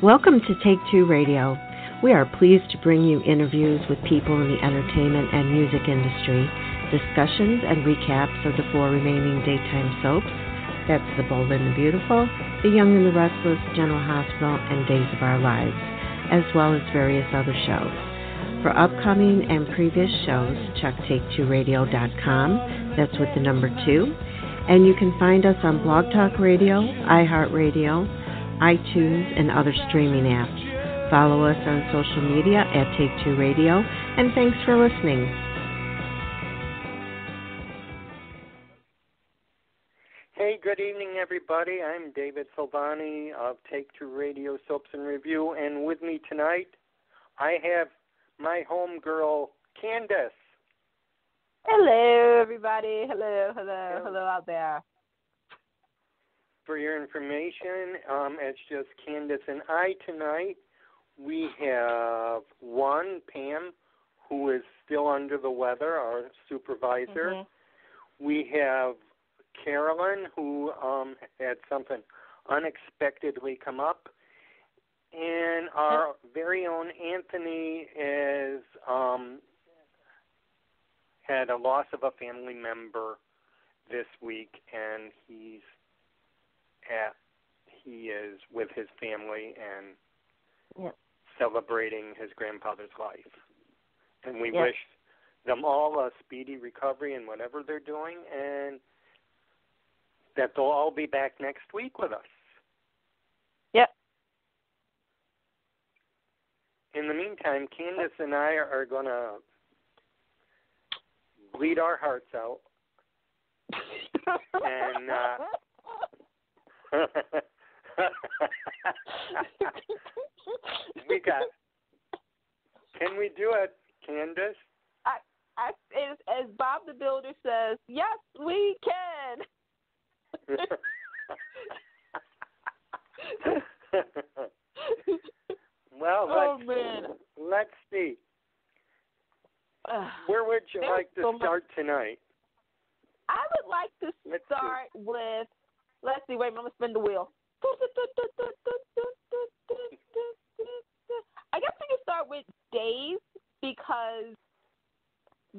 Welcome to Take Two Radio. We are pleased to bring you interviews with people in the entertainment and music industry, discussions and recaps of the four remaining daytime soaps. That's The Bold and the Beautiful, The Young and the Restless, General Hospital, and Days of Our Lives, as well as various other shows. For upcoming and previous shows, check take2radio.com. That's with the number 2. And you can find us on Blog Talk Radio, iHeartRadio, iTunes, and other streaming apps. Follow us on social media at Take2 Radio, and thanks for listening. Hey, good evening, everybody. I'm David Silvani of Take2 Radio Soaps and Review, and with me tonight, I have my homegirl, Candace. Hello, everybody. Hello out there. For your information, it's just Candace and I tonight. We have one, Pam, who is still under the weather, our supervisor. Mm-hmm. We have Carolyn, who had something unexpectedly come up. And our very own Anthony is had a loss of a family member this week, and he is with his family and celebrating his grandfather's life. And we wish them all a speedy recovery in whatever they're doing, and that they'll all be back next week with us. Yep. In the meantime, Candace and I are going to bleed our hearts out. And can we do it, Candace? As Bob the Builder says, yes, we can. Well, let's see. Where would you like to start tonight? I would like to start with, let's see, wait a minute, I'm going to spin the wheel. I guess we can start with Days, because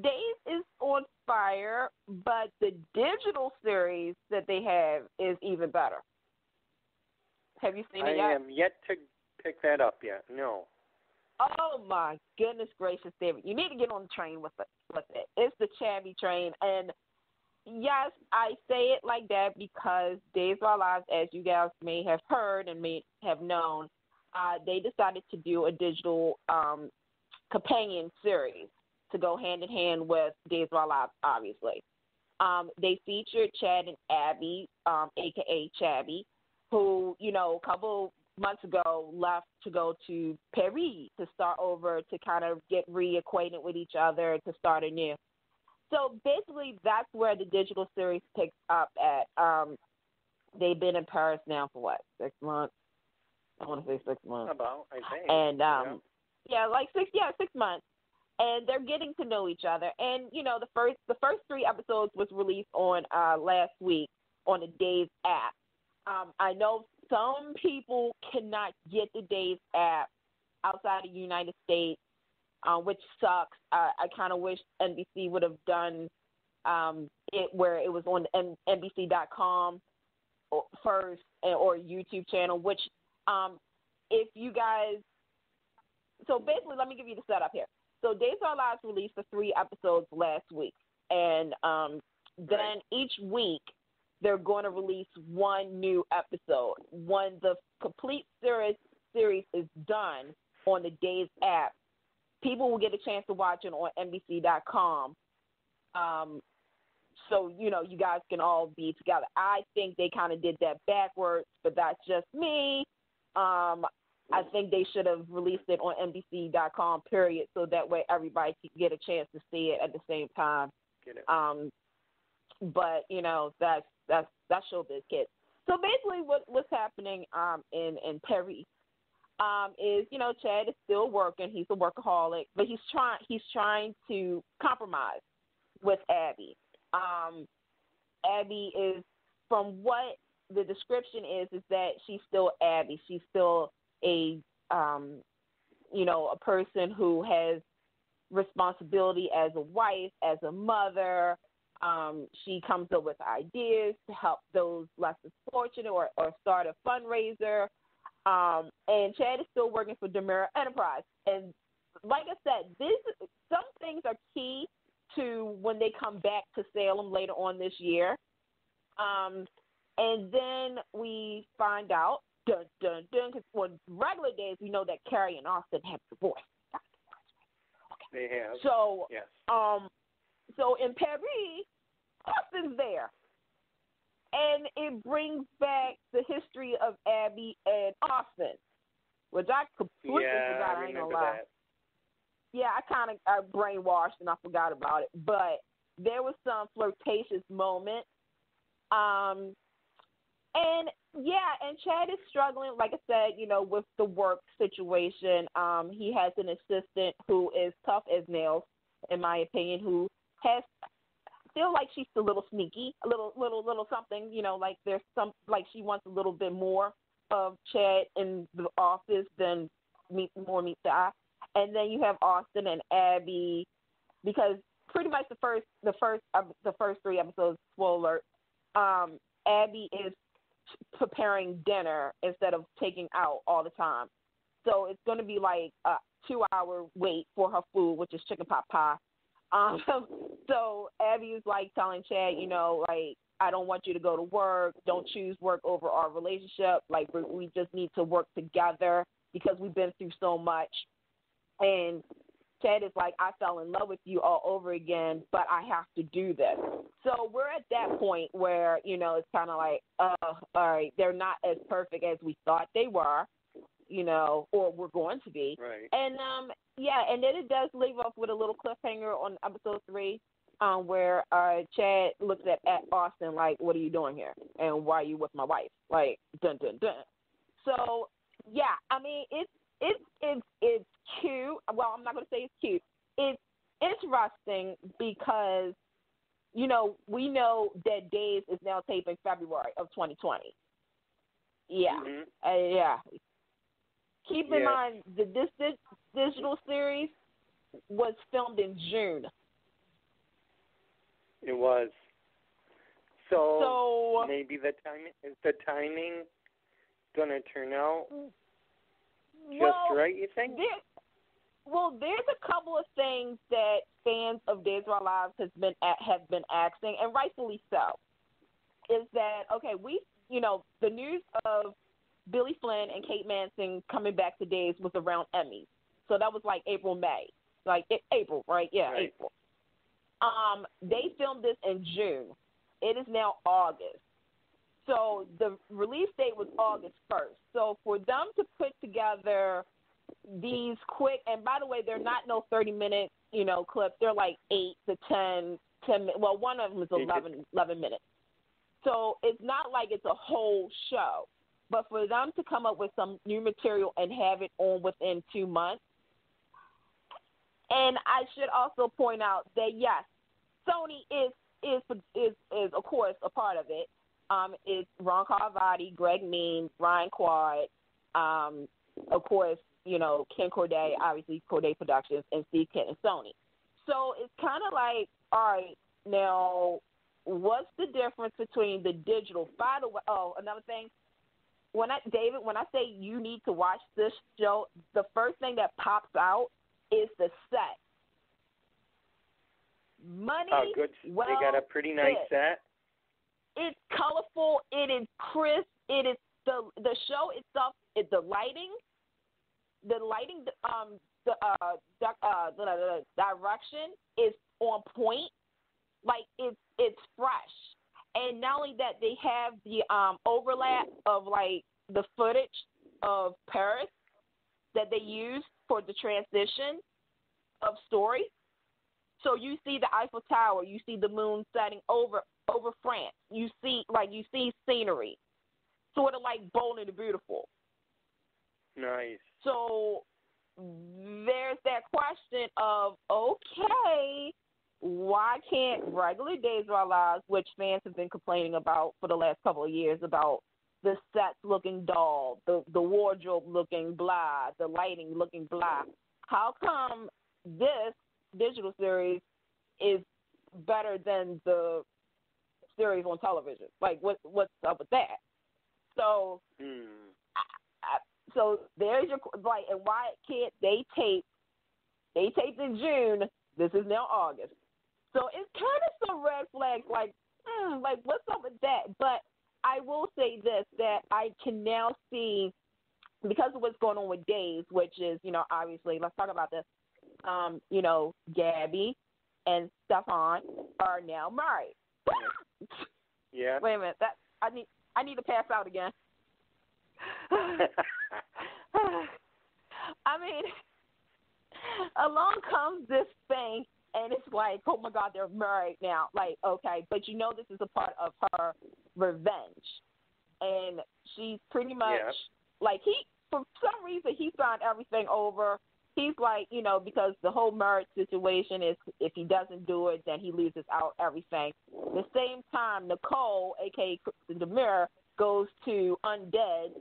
Days is on fire, but the digital series that they have is even better. Have you seen it yet? I am yet to pick that up yet, no. Oh, my goodness gracious, David. You need to get on the train with it. It's the Chabby train. And, yes, I say it like that because Days of Our Lives, as you guys may have heard and may have known, they decided to do a digital companion series to go hand-in-hand with Days of Our Lives, obviously. They featured Chad and Abby, a.k.a. Chabby, who, a couple months ago left to go to Paris to start over, to kind of get reacquainted with each other, to start anew. So basically that's where the digital series picks up at. They've been in Paris now for 6 months? I want to say 6 months. About, I think. And, 6 months. And they're getting to know each other. And, the first 3 episodes was released on last week on the Days app. I know some people cannot get the Days app outside of the United States, which sucks. I kind of wish NBC would have done it where it was on NBC.com first, or YouTube channel, which if you guys – so basically let me give you the setup here. So Days of Our Lives released the 3 episodes last week, and then each week – they're going to release one new episode. When the complete series is done on the Days app, people will get a chance to watch it on NBC.com. So, you guys can all be together. I think they kind of did that backwards, but that's just me. I think they should have released it on NBC.com, period, so that way everybody can get a chance to see it at the same time. Get it. But, that's showbiz, kids. So basically what's happening in Paris is, Chad is still working. He's a workaholic, but he's trying to compromise with Abby. Abby is, from what the description is that she's still Abby. She's still a a person who has responsibility as a wife, as a mother. She comes up with ideas to help those less fortunate or start a fundraiser. And Chad is still working for Demira Enterprise. And like I said, some things are key to when they come back to Salem later on this year. And then we find out, dun, dun, dun, because on regular days we know that Carrie and Austin have divorced. They have. So, yes. So in Paris, Austin's there. And it brings back the history of Abby and Austin, which I completely forgot. I ain't gonna lie. That. Yeah, I brainwashed and I forgot about it. But there was some flirtatious moments. And Chad is struggling, like I said, with the work situation. He has an assistant who is tough as nails, in my opinion, who feel like she's a little sneaky, a little something, like there's some, like she wants a little bit more of Chad in the office than meets the eye. And then you have Austin and Abby, because pretty much the first 3 episodes, spoiler alert, Abby is preparing dinner instead of taking out all the time. So it's going to be like a 2-hour wait for her food, which is chicken pot pie. So Abby is like telling Chad, like, I don't want you to go to work. Don't choose work over our relationship. Like, we just need to work together because we've been through so much. And Chad is like, I fell in love with you all over again, but I have to do this. So we're at that point where, it's kind of like, all right, they're not as perfect as we thought they were, or we're going to be. Right. And, and then it does leave off with a little cliffhanger on episode 3, where Chad looks at Austin like, what are you doing here? And why are you with my wife? Like, dun, dun, dun. So, yeah, I mean, it's cute. Well, I'm not going to say it's cute. It's interesting because, we know that Days is now taping February of 2020. Yeah. Mm-hmm. Yeah. Keep in mind that this digital series was filmed in June. It was. So maybe the timing going to turn out just right, you think? There's a couple of things that fans of Days of Our Lives have been asking, and rightfully so. Is that okay? The news of Billy Flynn and Kate Manson coming back to Days was around Emmys, so that was like April, May, April, right? Yeah, right. April. They filmed this in June. It is now August. So the release date was August 1st. So for them to put together these quick, and by the way, they're not no 30-minute, clips. They're like 8 to 10 minutes. Well, one of them is 11 minutes. So it's not like it's a whole show. But for them to come up with some new material and have it on within 2 months. And I should also point out that, yes, Sony is of course a part of it. It's Ron Carvati, Greg Mean, Ryan Quad, of course, Ken Corday, obviously Corday Productions, and Steve Kent and Sony. So it's kind of like, all right, now what's the difference between the digital? By the way, another thing, when I say you need to watch this show, the first thing that pops out is the set. Money. Oh, good. Well, they got a pretty nice set. It's colorful. It is crisp. It is the show itself. The lighting, the direction is on point. Like it's fresh. And not only that, they have the overlap of like the footage of Paris that they use for the transition of story. So you see the Eiffel Tower, you see the moon setting over France. You see scenery, sort of like Bold and the Beautiful. Nice. So there's that question of, okay, why can't regular Days of Our Lives, which fans have been complaining about for the last couple of years about the sets looking dull, the wardrobe looking blah, the lighting looking blah. How come this digital series is better than the series on television? Like, what's up with that? So, so there's your like, and why can't they tape? They taped in June. This is now August. So it's kind of some red flags, like what's up with that? But I will say this, that I can now see, because of what's going on with Days, which is, obviously, let's talk about this. Gabby and Stefan are now married. Yeah. Wait a minute. I need to pass out again. I mean, along comes this thing, and it's like, oh my God, they're married now. Like, okay, but this is a part of her revenge, and she's pretty much like for some reason he signed everything over. He's like, because the whole marriage situation is, if he doesn't do it, then he loses out everything. The same time, Nicole, a.k.a. Kristen DeMille, goes to Undead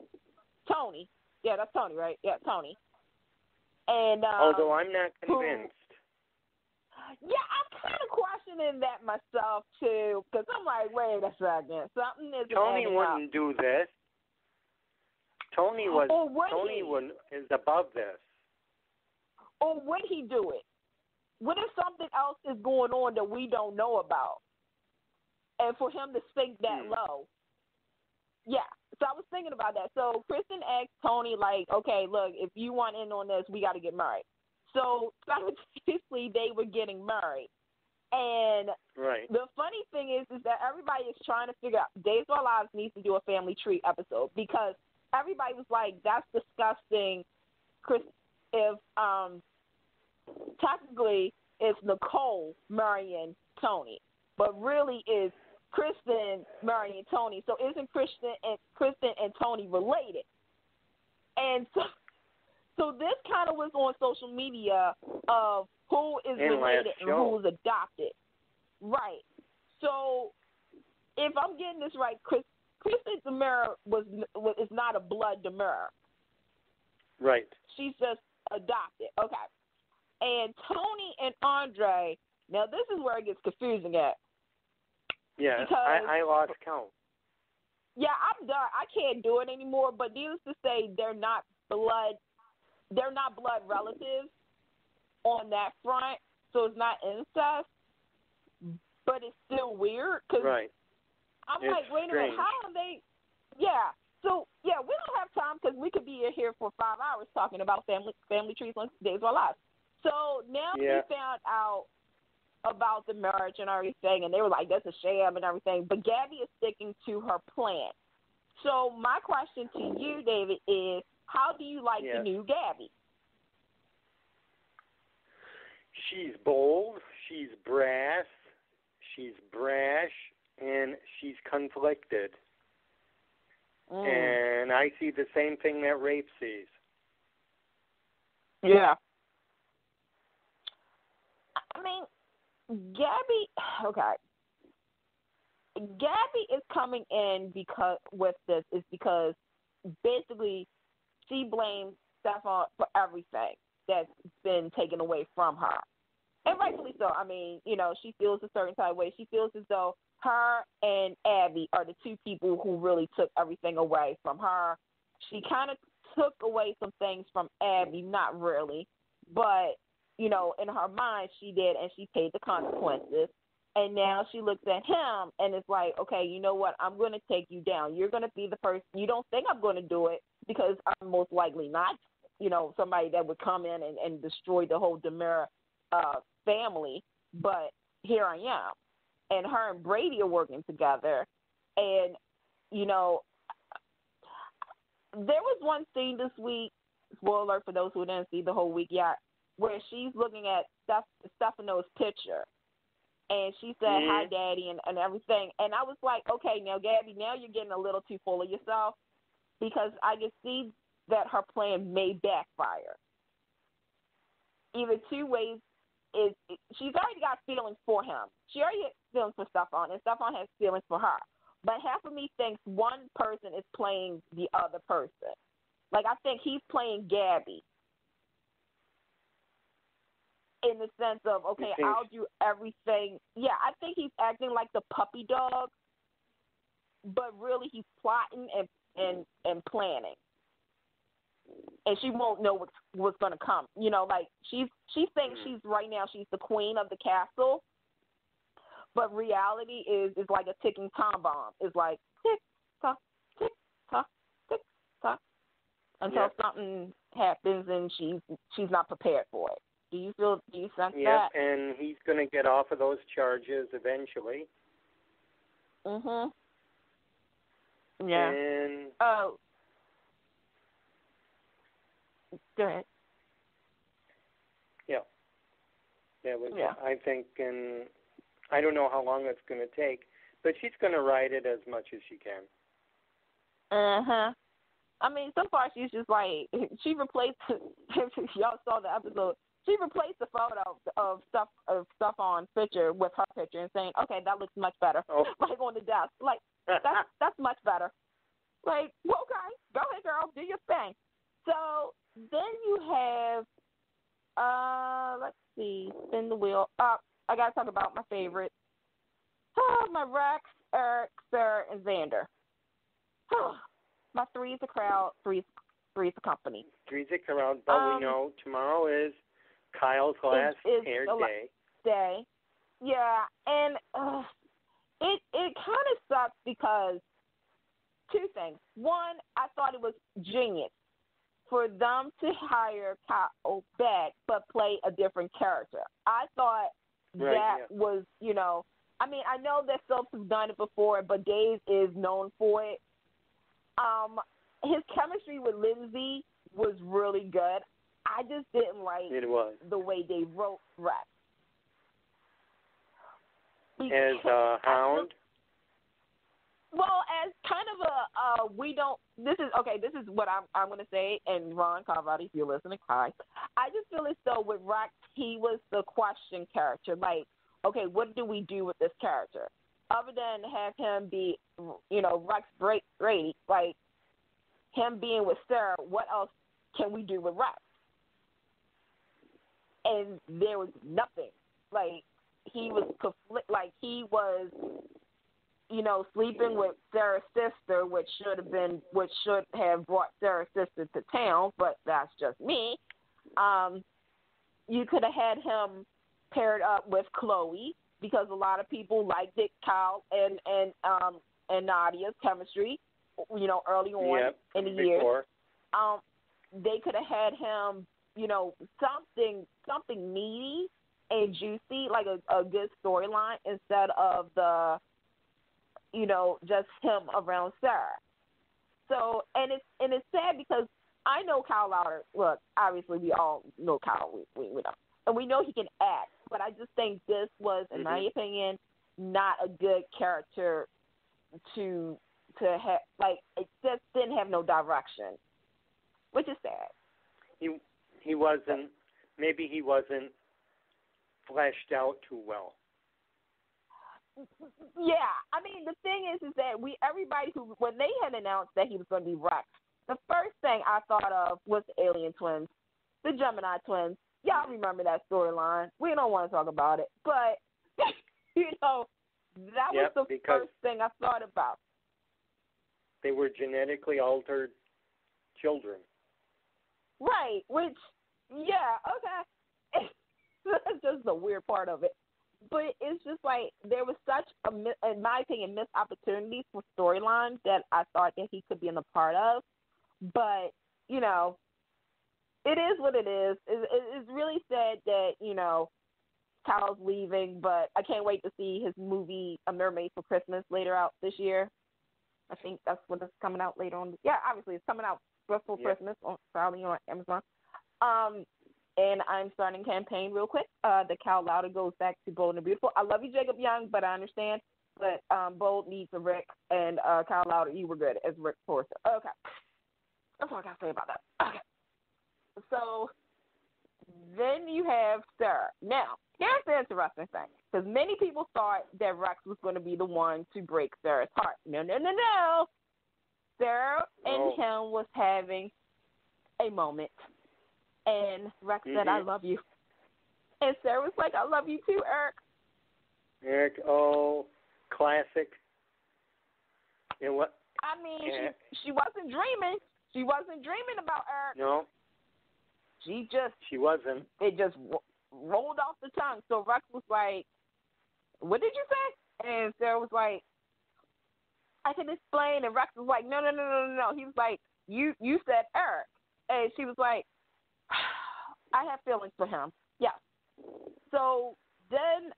Tony. Yeah, that's Tony, right? Yeah, Tony. And although I'm not convinced. I'm kind of questioning that myself, too, because I'm like, wait a second. Something isn't Tony adding wouldn't up. do this. Tony is above this. Or would he do it? What if something else is going on that we don't know about? And for him to sink that low? Yeah. So I was thinking about that. So Kristen asked Tony, like, okay, look, if you want in on this, we got to get married. So simultaneously, they were getting married. And the funny thing is that everybody is trying to figure out, Days of Our Lives needs to do a family tree episode, because everybody was like, that's disgusting, Chris, if technically it's Nicole marrying Tony, but really it's Kristen marrying Tony. So isn't Kristen and Tony related? And so this kind of was on social media of who is related and who's adopted. Right. So if I'm getting this right, Kristen DeMille is not a blood DeMille. Right. She's just adopted. Okay. And Tony and Andre, now this is where it gets confusing at. Yeah, I lost count. Yeah, I'm done. I can't do it anymore, but needless to say, they're not blood relatives on that front, so it's not incest, but it's still weird, because I'm like, wait a minute, how are they? Yeah, so, yeah, we don't have time, because we could be here for 5 hours talking about family trees on Days of Our Lives. So now we found out about the marriage and everything, and they were like, that's a sham and everything, but Gabby is sticking to her plan. So my question to you, David, is how do you like the new Gabby? She's bold, she's brash, and she's conflicted. And I see the same thing that Rafe sees. Yeah. I mean, Gabby is coming in because basically she blames Stefan for everything that's been taken away from her. And rightfully so. I mean, she feels a certain type of way. She feels as though her and Abby are the two people who really took everything away from her. She kind of took away some things from Abby, not really, but in her mind she did, and she paid the consequences. And now she looks at him and it's like, okay, you know what? I'm going to take you down. You're going to be the person. You don't think I'm going to do it, because I'm most likely not, somebody that would come in and destroy the whole DeMille family. But here I am. And her and Brady are working together. And, there was one scene this week, spoiler alert for those who didn't see the whole week yet, where she's looking at Stefano's picture. And she said, hi, Daddy, and everything. And I was like, okay, now, Gabby, now you're getting a little too full of yourself, because I can see that her plan may backfire. Either two ways. She's already got feelings for him. She already has feelings for Stefan, and Stefan has feelings for her. But half of me thinks one person is playing the other person. Like, I think he's playing Gabby in the sense of, okay, I'll do everything. Yeah, I think he's acting like the puppy dog, but really he's plotting and planning. And she won't know what's going to come. You know, like, she thinks she's right now, she's the queen of the castle, but reality is like a ticking time bomb. It's like, tick, tock, tick, tock, tick, tock, until something happens and she's not prepared for it. Do you sense that? Yep, and he's going to get off of those charges eventually. Mhm. Yeah. And oh, go ahead. Yeah. That was. Yeah. I think, and I don't know how long it's going to take, but she's going to ride it as much as she can. I mean, so far she's just like, she replaced. Y'all saw the episode. She replaced the photo of stuff on picture with her picture and saying, "Okay, that looks much better." Oh. Like on the desk, like that's much better. Like, well, okay, go ahead, girl, do your thing. So then you have, let's see, spin the wheel. I gotta talk about my favorite. My Rex, Eric, Sarah, and Xander. My three's a crowd, three's a company. Three's a crowd, but we know tomorrow is Kyle's last air day. Yeah, and it kind of sucks because two things. One, I thought it was genius for them to hire Kyle back but play a different character. I thought was, you know, I mean, I know that Phelps has done it before, but Dave is known for it. His chemistry with Lindsay was really good. I just didn't like the way they wrote Rex. As a hound? Well, as kind of this is what I'm going to say, and Ron Carvati, if you're listening, hi. I just feel as though with Rex, he was the question character. Like, okay, what do we do with this character? Other than have him be, you know, Rex Brady, like him being with Sarah, what else can we do with Rex? And there was nothing. Like, he was you know, sleeping with Sarah's sister, which should have brought Sarah's sister to town, but that's just me. You could have had him paired up with Chloe because a lot of people liked it, Kyle and Nadia's chemistry, you know, early on in the year. They could have had him, you know, something meaty and juicy, like a good storyline instead of the, you know, just him around Sarah. So, and it's sad because I know Kyle Lowder. Look, obviously we all know Kyle. We know, and we know he can act. But I just think this was, in my opinion, not a good character to have. Like, it just didn't have no direction, which is sad. He wasn't. Maybe he wasn't fleshed out too well. Yeah, I mean, the thing is that everybody who, when they had announced that he was going to be Rex, the first thing I thought of was the Alien Twins, the Gemini Twins. Y'all remember that storyline. We don't want to talk about it, but, you know, that was the first thing I thought about. They were genetically altered children. Right, which, yeah, okay. That's just the weird part of it. But it's just like there was such in my opinion, missed opportunities for storylines that I thought that he could be in a part of. But, you know, it is what it is. It's really sad that, you know, Kyle's leaving, but I can't wait to see his movie A Mermaid for Christmas later out this year. I think that's when it's coming out later on. Yeah, obviously it's coming out before Christmas, probably on Amazon. And I'm starting a campaign real quick. That Kyle Lowder goes back to Bold and Beautiful. I love you, Jacob Young, but I understand. But Bold needs a Rick, and Kyle Lowder, you were good as Rick Forrester. Okay. That's all I got to say about that. Okay. So then you have Sarah. Now, here's the interesting thing, because many people thought that Rex was going to be the one to break Sarah's heart. No. Sarah and him was having a moment, and Rex said, "I love you," and Sarah was like, "I love you too, Eric." Eric, classic. And what? I mean, she wasn't dreaming. She wasn't dreaming about Eric. No. She wasn't. It just rolled off the tongue. So Rex was like, "What did you say?" And Sarah was like, "I can explain." And Rex was like, No. He was like, You said Eric. And she was like, "I have feelings for him." Yeah. So then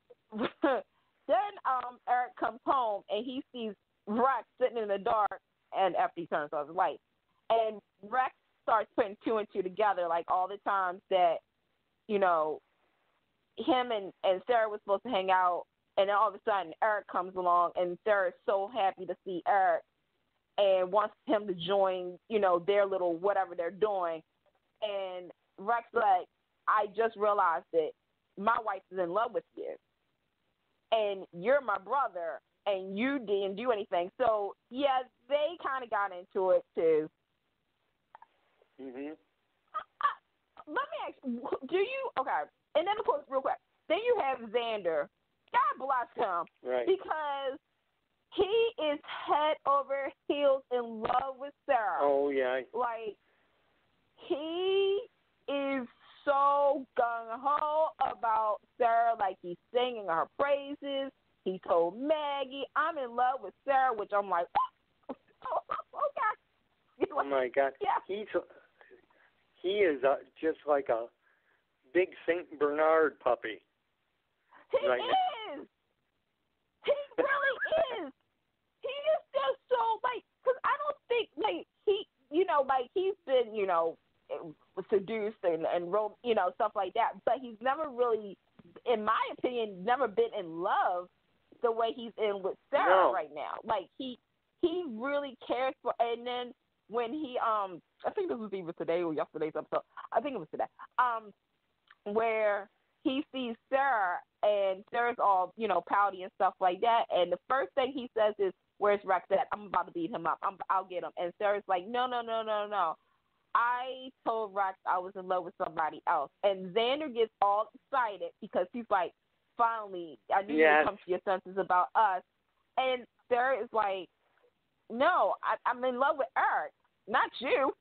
Eric comes home and he sees Rex sitting in the dark, and after he turns off the light. And Rex starts putting two and two together, like all the times that, you know, him and Sarah was supposed to hang out, and then all of a sudden Eric comes along, and Sarah is so happy to see Eric and wants him to join, you know, their little whatever they're doing. And Rex like, "I just realized that my wife is in love with you, and you're my brother, and you didn't do anything." So, yeah, they kind of got into it, too. Mhm. Let me ask you, okay, and then, of course, real quick, then you have Xander. God bless him. Right. Because he is head over heels in love with Sarah. Oh, yeah. Like, he is so gung-ho about Sarah, like he's singing her praises. He told Maggie, "I'm in love with Sarah," which I'm like, okay. Oh, my God. Yeah. He is just like a big St. Bernard puppy. He right is. He really is. He is just so, like, because I don't think, like, he, you know, like, he's been, you know, seduced and you know, stuff like that, but he's never really, in my opinion, never been in love the way he's in with Sarah right now. Like, he really cares for, and then when he, I think this was either today or yesterday's episode, I think it was today, where he sees Sarah, and Sarah's all, you know, pouty and stuff like that, and the first thing he says is, "Where's Rex at? I'm about to beat him up. I'll get him." And Sarah's like, No. I told Rex I was in love with somebody else. And Xander gets all excited because he's like, finally, I knew you would come to your senses about us. And Sarah is like, no, I'm in love with Eric, not you.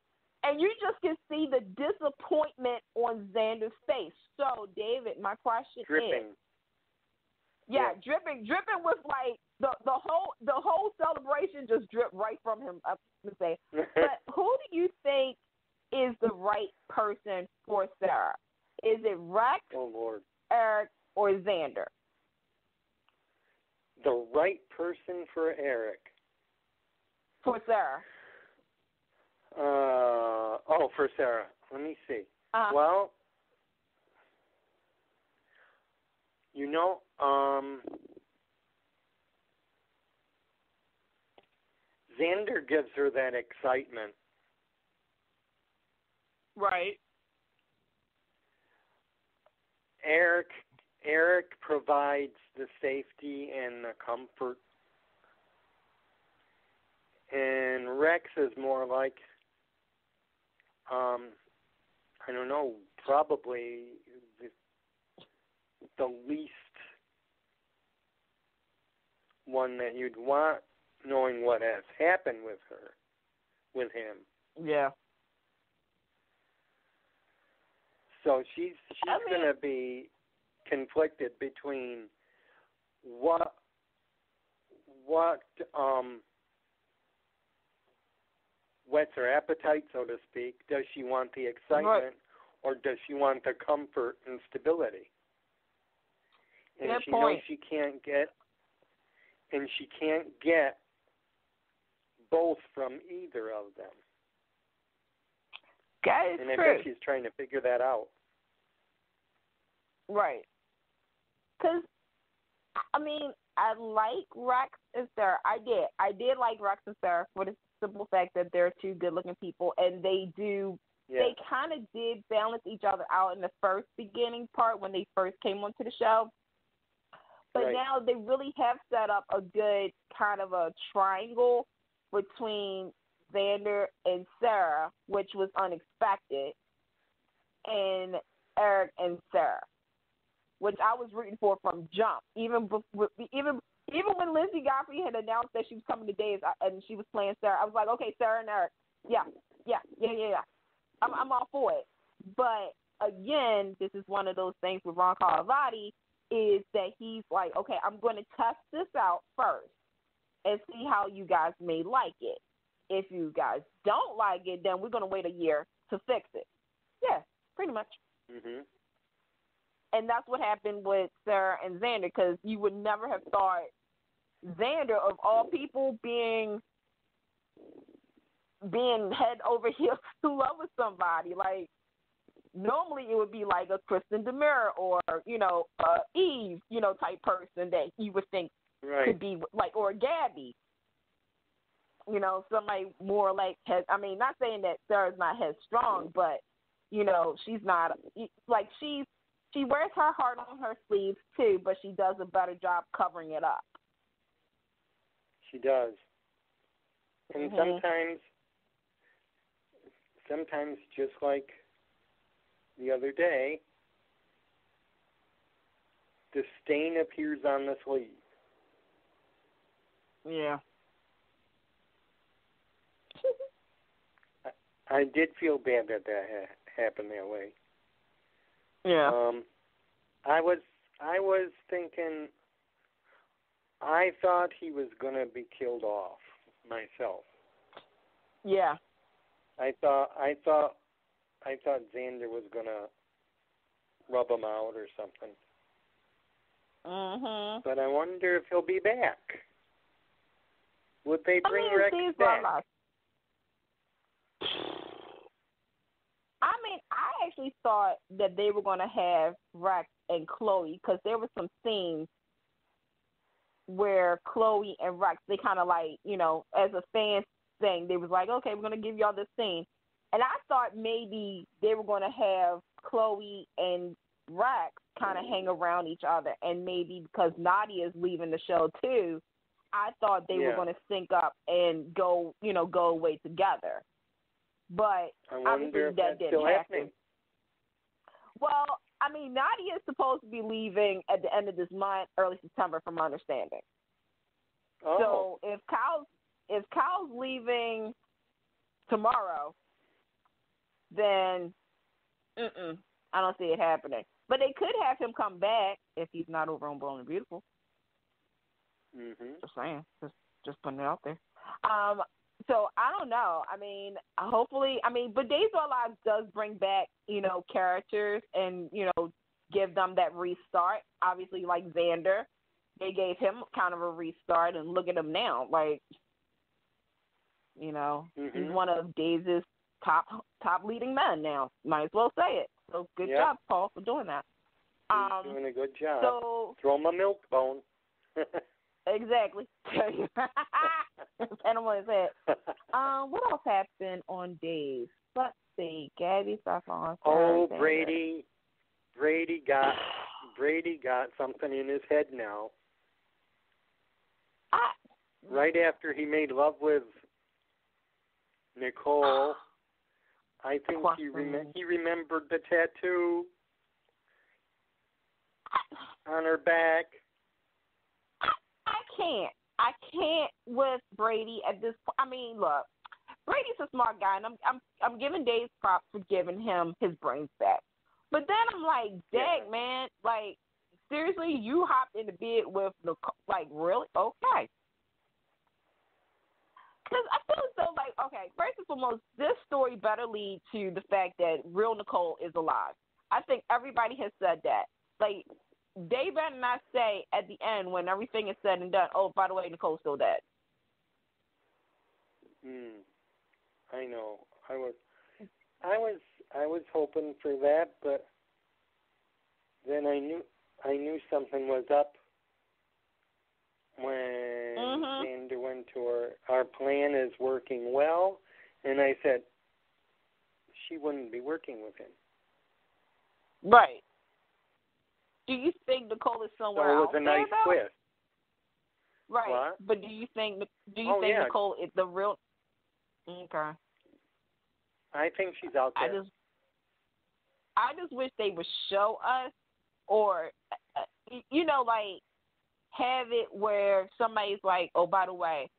And you just can see the disappointment on Xander's face. So, David, my question is, dripping with like the whole celebration just dripped right from him. I would say, but who do you think is the right person for Sarah? Is it Rex, Eric, or Xander? The right person for Eric. For Sarah. For Sarah. Let me see. Well, you know, Xander gives her that excitement. Right. Eric provides the safety and the comfort. And Rex is more like, I don't know, probably the least one that you'd want, knowing what has happened with him. Yeah. So she's going to be conflicted between what's her appetite, so to speak. Does she want the excitement, or does she want the comfort and stability? And Good she point. knows she can't get both from either of them. That is and I true. bet she's trying to figure that out. Right. Because, I mean, I like Rex and Sarah. I did like Rex and Sarah for the simple fact that they're two good-looking people, and they do they kind of did balance each other out in the first beginning part when they first came onto the show. But now they really have set up a good kind of a triangle between Xander and Sarah, which was unexpected, and Eric and Sarah, which I was rooting for from jump. Even when Lindsay Godfrey had announced that she was coming to Days and she was playing Sarah, I was like, okay, Sarah and Eric, yeah. I'm all for it. But again, this is one of those things with Ron Carlivati is that he's like, okay, I'm going to test this out first and see how you guys may like it. If you guys don't like it, then we're going to wait a year to fix it. Yeah, pretty much. Mm-hmm. And that's what happened with Sarah and Xander, because you would never have thought Xander, of all people, being head over heels in love with somebody. Like, normally it would be like a Kristen Demir or, Eve, type person that you would think could be like, or Gabby. Somebody more like, not saying that Sarah's not headstrong, but, she's not, like, she wears her heart on her sleeves too, but she does a better job covering it up. She does. And sometimes just like the other day, the stain appears on the sleeve. Yeah. I did feel bad that happened that way. Yeah. I was thinking, I thought he was going to be killed off myself. Yeah. I thought Xander was going to rub him out or something. Mm-hmm. But I wonder if he'll be back. Would they bring Rex back? I actually thought that they were going to have Rex and Chloe, because there were some scenes where Chloe and Rex, they kind of like, as a fan thing, they was like, okay, we're going to give y'all this scene. And I thought maybe they were going to have Chloe and Rex kind of hang around each other. And maybe because Nadia is leaving the show too, I thought they were going to sync up and go away together. But obviously that didn't happen. Well, Nadia is supposed to be leaving at the end of this month, early September, from my understanding. Oh. So if Kyle's leaving tomorrow, then I don't see it happening. But they could have him come back if he's not over on Bold and Beautiful. Mm-hmm. Just saying. Just putting it out there. So I don't know. Hopefully, but Days of Our Lives does bring back, characters and, give them that restart. Obviously, like Xander, they gave him kind of a restart, and look at him now. Like, he's one of Days' top leading men now. Might as well say it. So good job, Paul, for doing that. He's doing a good job. So throw him a milk bone. Exactly. And on his head. What else happened on Days? Let's see. Gabby Saffron. Brady got something in his head now. Right after he made love with Nicole, I think he remembered the tattoo on her back. I can't with Brady at this point. Look, Brady's a smart guy, and I'm giving Dave props for giving him his brains back. But then I'm like, dang, man, like, seriously, you hopped in the bed with Nicole? Like, really? Okay. Because I feel as though, like, okay, first and foremost, this story better lead to the fact that real Nicole is alive. I think everybody has said that. Like, they better not say at the end when everything is said and done, oh, by the way, Nicole's still dead. I know. I was hoping for that, but then I knew something was up when Xander went to her. Our plan is working well, and I said, she wouldn't be working with him. Right. Do you think Nicole is somewhere So it was out a nice there, though? twist. Right. What? But do you think yeah. Nicole is the real? Okay. I think she's out there. I just wish they would show us, or like have it where somebody's like, oh, by the way,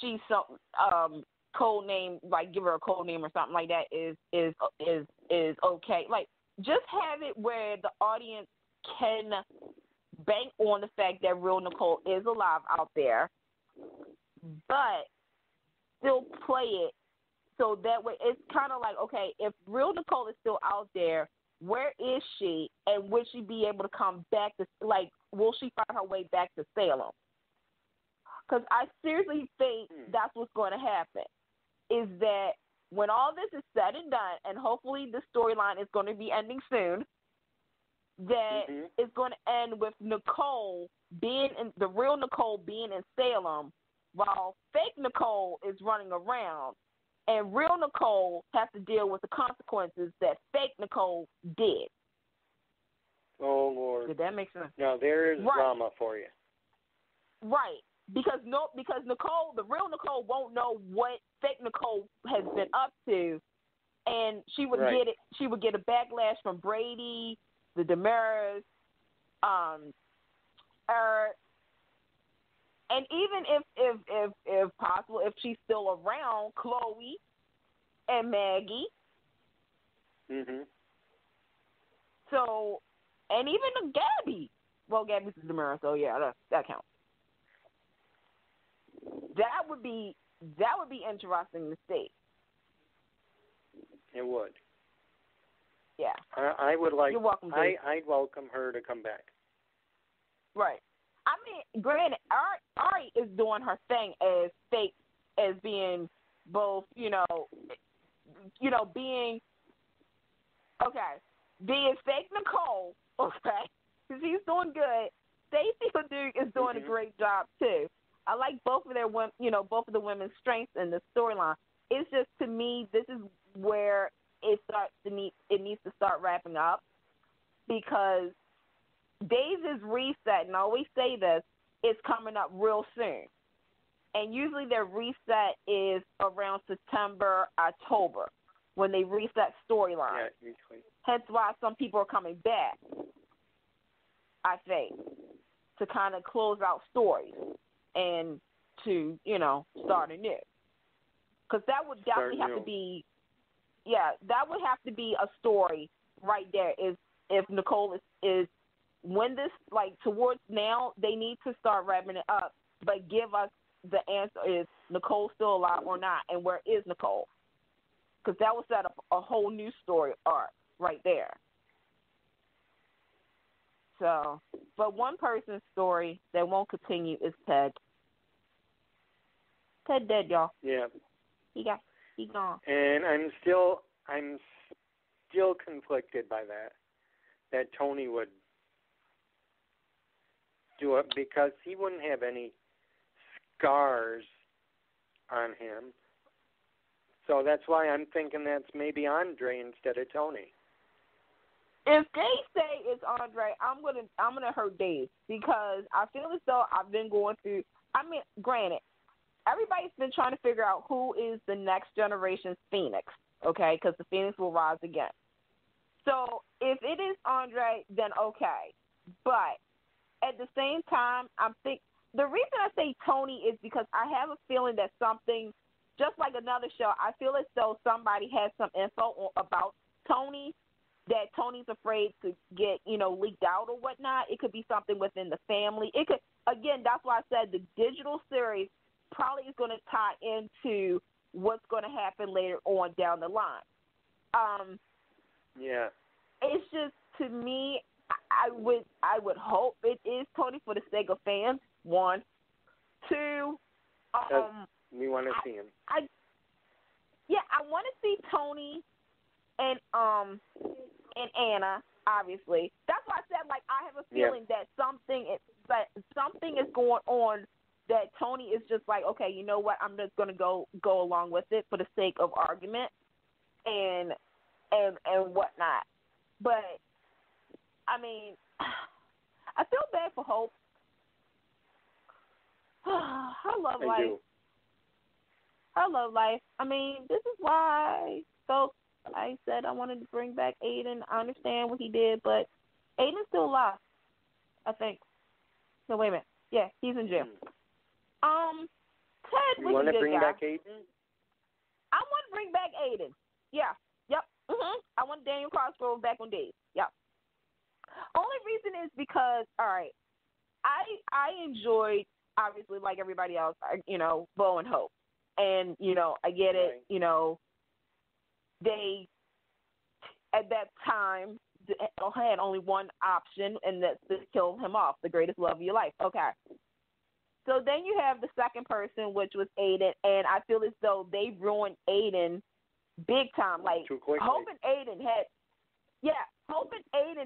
she's some code name, like give her a code name or something like that is okay. Like just have it where the audience can bank on the fact that real Nicole is alive out there, but still play it so that way it's kind of like, okay, if real Nicole is still out there, where is she, and would she be able to come back to, like, will she find her way back to Salem? Because I seriously think that's what's going to happen, is that when all this is said and done, and hopefully the storyline is going to be ending soon, that it's going to end with Nicole the real Nicole being in Salem, while fake Nicole is running around, and real Nicole has to deal with the consequences that fake Nicole did. Oh, Lord. Did that make sense? Now, there is drama for you. Right. Because Nicole, the real Nicole, won't know what fake Nicole has been up to, and she would get it. She would get a backlash from Brady, the Damaris, Eric, and even if possible, if she's still around, Chloe and Maggie. So, and even Gabby. Well, Gabby's the Damaris, so yeah, that counts. That would be interesting to see. It would. Yeah. I would like. You're welcome, Dave. I'd welcome her to come back. Right. I mean, granted, Ari is doing her thing as fake, as being both, being fake Nicole, okay, because he's doing good. Stacey Leduc is doing a great job too. I like both of the women's strengths in the storyline. It's just, to me, this is where it needs to start wrapping up, because Days' reset, and I always say this, is coming up real soon. And usually their reset is around September, October, when they reset storylines. Yeah, usually. Hence why some people are coming back, I think, to kind of close out stories and to, start anew. Because that would definitely have to be, that would have to be a story right there, is if Nicole is when this, like, towards now, they need to start wrapping it up, but give us the answer, is Nicole still alive or not, and where is Nicole? Because that would set up a whole new story arc right there. So, but one person's story that won't continue is Ted. Ted dead, y'all. Yeah. He gone. And I'm still conflicted by that Tony would do it, because he wouldn't have any scars on him. So that's why I'm thinking that's maybe Andre instead of Tony. If they say it's Andre, I'm gonna hurt Dave, because I feel as though I've been going through. I mean, granted, everybody's been trying to figure out who is the next generation's Phoenix, okay? Because the Phoenix will rise again. So if it is Andre, then okay. But at the same time, the reason I say Tony is because I have a feeling that something, just like another show, I feel as though somebody has some info about Tony, that Tony's afraid to get, leaked out or whatnot. It could be something within the family. It could, again, that's why I said the digital series probably is going to tie into what's going to happen later on down the line. Yeah. It's just, to me, I would hope it is Tony for the sake of fans. 1, 2. We want to see him. I want to see Tony and Anna. Obviously, that's why I said, like, I have a feeling that something is going on. That Tony is just like, okay, you know what? I'm just going to go along with it for the sake of argument. and whatnot. But I mean, I feel bad for Hope. I love life. do. I love life. I mean, this is why I said I wanted to bring back Aiden. I understand what he did, but Aiden's still alive, I think. No, wait a minute. Yeah, he's in jail. Ted You was a good bring guy. back Aiden? I want to bring back Aiden. Yeah. Yep. I want Daniel Crossgrove back on days. Yep. Only reason is because, all right, I enjoyed, obviously, like everybody else, Bo and Hope. And, I get it, Right. They, at that time, had only one option, and that's to kill him off, the greatest love of your life. Okay. So then you have the second person, which was Aiden, and I feel as though they ruined Aiden big time. Like, Too quickly. Hope and Aiden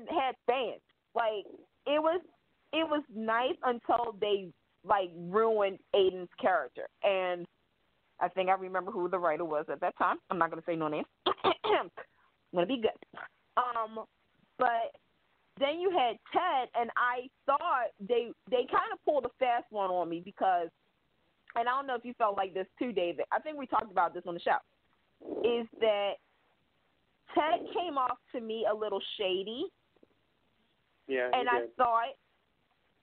had fans. Like, it was nice until they, like, ruined Aiden's character. And I think I remember who the writer was at that time. I'm not going to say no names. I'm going to be good. But then you had Ted, and I thought they kind of pulled a fast one on me because, and I don't know if you felt like this too, David. I think we talked about this on the show, is that Ted came off to me a little shady. Yeah, and he I did. thought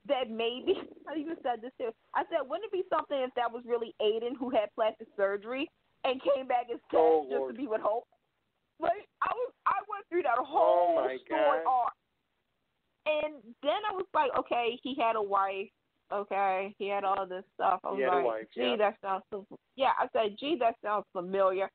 that maybe, I even said this too, I said, wouldn't it be something if that was really Aiden who had plastic surgery and came back as Ted just Lord. to be with Hope? Like, I went through that whole my story God. arc. And then I was like, okay, he had a wife. Okay, he had all this stuff. I was He had a like, wife, gee, yeah. that sounds I said, gee, that sounds familiar.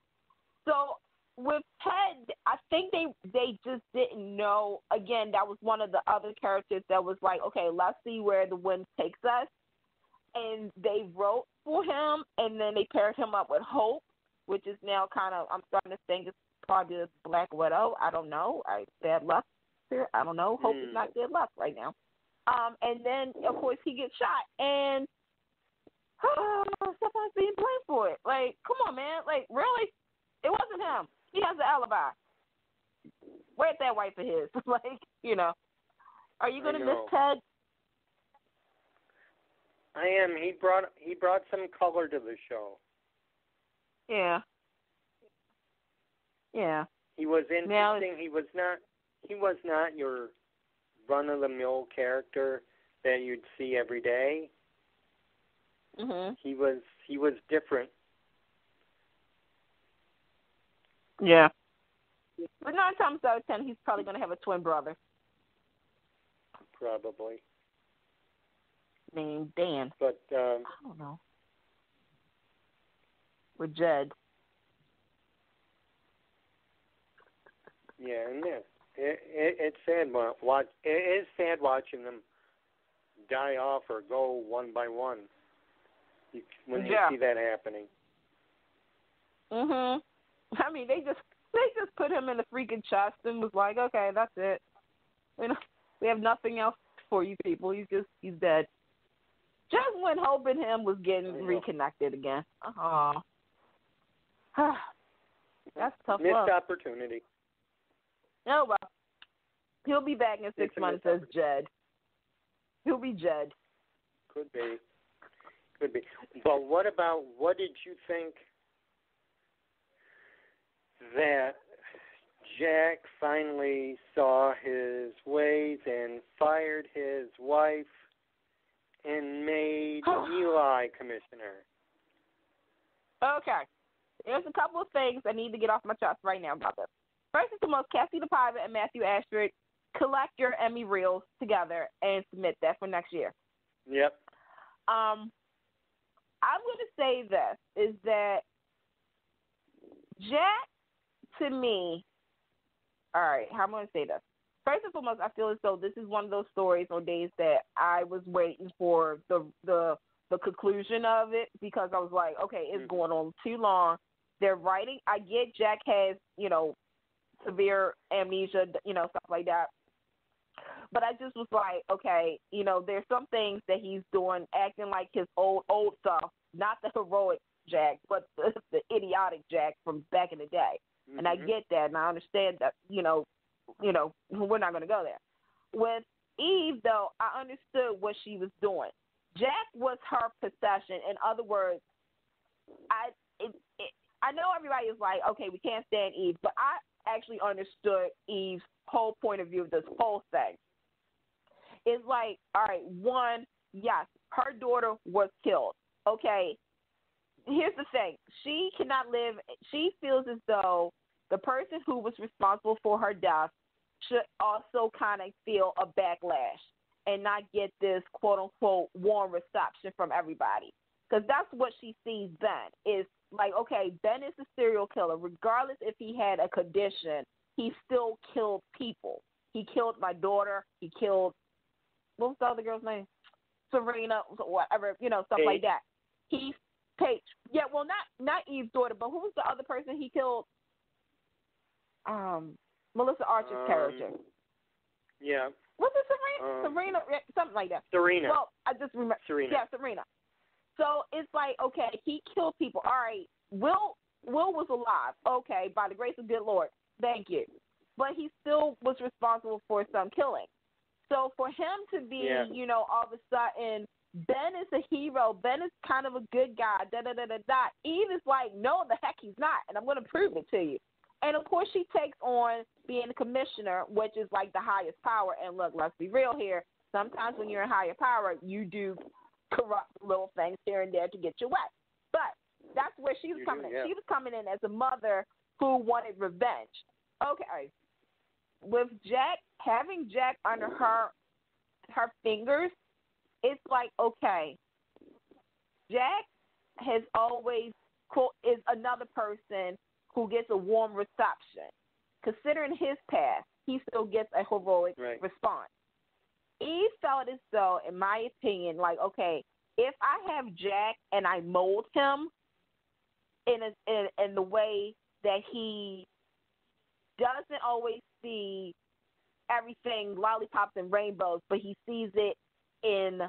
So with Ted, I think they just didn't know. Again, that was one of the other characters that was like, okay, let's see where the wind takes us. And they wrote for him, and then they paired him up with Hope, which is now kind of, I'm starting to think it's probably the Black Widow. I don't know. Bad luck here. I don't know. Hope is not good luck right now. And then, of course, he gets shot. And Stephanie's being blamed for it. Like, come on, man. Like, really? It wasn't him. He has an alibi. Where's that wife of his? Like, are you going to miss Ted? I am. He brought some color to the show. Yeah. Yeah. He was interesting. Now, He was not your run of the mill character that you'd see every day. Mhm. He was different. Yeah. But 9 times out of 10, he's probably going to have a twin brother Probably. named Dan. But I don't know. With Jed. yeah, and it's sad. It is sad watching them die off or go one by one. When you see that happening. Mhm. I mean, they just put him in the freaking chest and was like, okay, that's it. We have nothing else for you people. He's dead. Just when Hope and him was getting reconnected again. That's tough Missed love. opportunity. Oh, well. He'll be back in 6 It's a months missed as Jed. He'll be Jed. Could be. But what did you think that Jack finally saw his ways and fired his wife and made Eli commissioner? Okay. There's a couple of things I need to get off my chest right now about this. First and foremost, Cassie the Pirate and Matthew Ashford, collect your Emmy reels together and submit that for next year. Yep. I'm going to say this, is that Jack, to me, all right, how am I going to say this? First and foremost, I feel as though this is one of those stories or days that I was waiting for the conclusion of it, because I was like, okay, it's going on too long. They're writing. I get Jack has, severe amnesia, stuff like that. But I just was like, okay, there's some things that he's doing, acting like his old self, not the heroic Jack, but the idiotic Jack from back in the day. And I get that, and I understand that, we're not going to go there. With Eve, though, I understood what she was doing. Jack was her possession. In other words, I know everybody is like, okay, we can't stand Eve, but I actually understood Eve's whole point of view of this whole thing. It's like, all right, one, yes, her daughter was killed. Okay, here's the thing. She cannot live, she feels as though the person who was responsible for her death should also kind of feel a backlash and not get this quote-unquote warm reception from everybody. Because that's what she sees Ben is like, okay, Ben is a serial killer. Regardless if he had a condition, he still killed people. He killed my daughter. He killed, what was the other girl's name? Serena, whatever, stuff like that. Paige. Yeah, well, not Eve's daughter, but who was the other person he killed? Melissa Archer's character. Yeah. Was it Serena? Serena, something like that. Serena. Well, I just remember. Serena. Yeah, Serena. So it's like, okay, he killed people. All right, Will was alive. Okay, by the grace of good Lord. Thank you. But he still was responsible for some killing. So for him to be, all of a sudden, Ben is a hero. Ben is kind of a good guy. Eve is like, no, the heck he's not, and I'm going to prove it to you. And, of course, she takes on being the commissioner, which is like the highest power. And, look, let's be real here. Sometimes when you're in higher power, you do corrupt little things here and there to get your way. But that's where she was coming in. She was coming in as a mother who wanted revenge. Okay. With Jack, having Jack under her fingers, it's like, okay, Jack has always is another person who gets a warm reception. Considering his past, he still gets a heroic response. Eve felt as though, in my opinion, like, okay, if I have Jack and I mold him in the way that he doesn't always see everything lollipops and rainbows, but he sees it in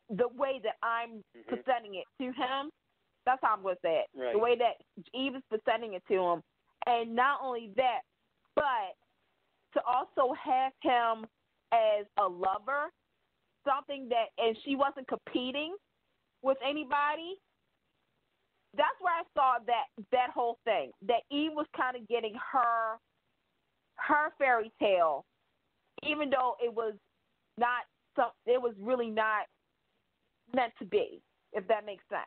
the way that I'm presenting it to him. That's how I'm going to say it. Right. The way that Eve is presenting it to him. And not only that, but to also have him as a lover, something that, and she wasn't competing with anybody. That's where I saw that whole thing, that Eve was kind of getting her fairy tale, even though it was really not meant to be, if that makes sense.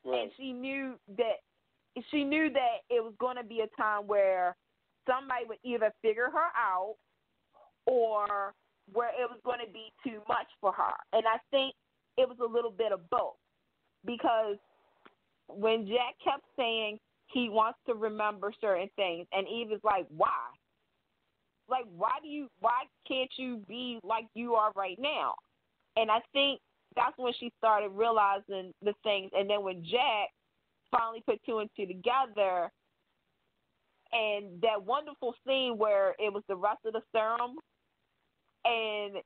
Right. And she knew that it was going to be a time where somebody would either figure her out or where it was going to be too much for her. And I think it was a little bit of both, because when Jack kept saying he wants to remember certain things, and Eve is like, why? Like, why can't you be like you are right now? And I think that's when she started realizing the things. And then when Jack finally put two and two together, and that wonderful scene where it was the rest of the serum, and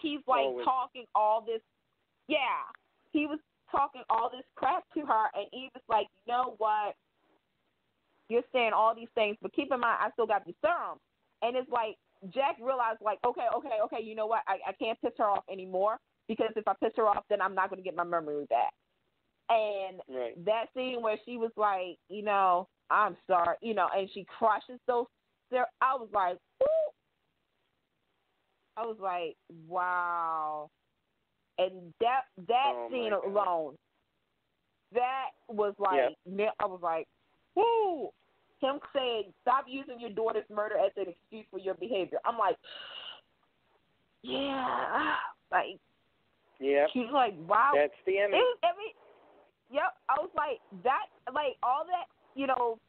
he's like talking all this, he was talking all this crap to her, and Eve is like, you know what, you're saying all these things, but keep in mind, I still got the serum. And it's like, Jack realized, like, okay, you know what, I can't piss her off anymore, because if I piss her off, then I'm not going to get my memory back. And that scene where she was like, I'm sorry, and she crushes those, I was like, ooh. I was like, wow. And that scene alone, that was like, I was like, whoo. Him saying, stop using your daughter's murder as an excuse for your behavior. I'm like, yeah. Like, she's like, wow. That's the end. I was like, that, like, all that,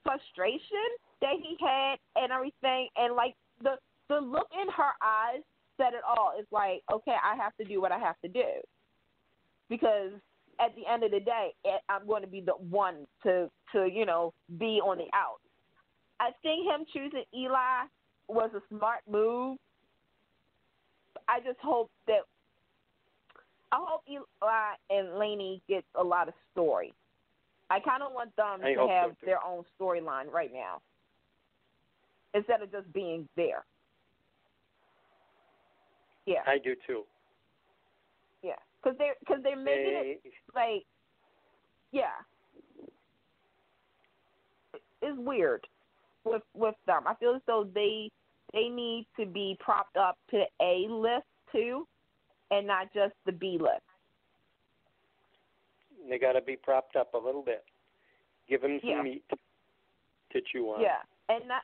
frustration that he had and everything, and, like, the look in her eyes said it all. It's like, okay, I have to do what I have to do, because at the end of the day, I'm going to be the one to be on the out. I think him choosing Eli was a smart move. I hope Eli and Lainey get a lot of story, I kind of want them I to hope have so, too. their own storyline right now, instead of just being there. Yeah. I do too. Yeah, because they're making it like, yeah, it's weird with them. I feel as though they need to be propped up to A list too, and not just the B list. They got to be propped up a little bit. Give them some Yeah. meat to chew on. Yeah, and not.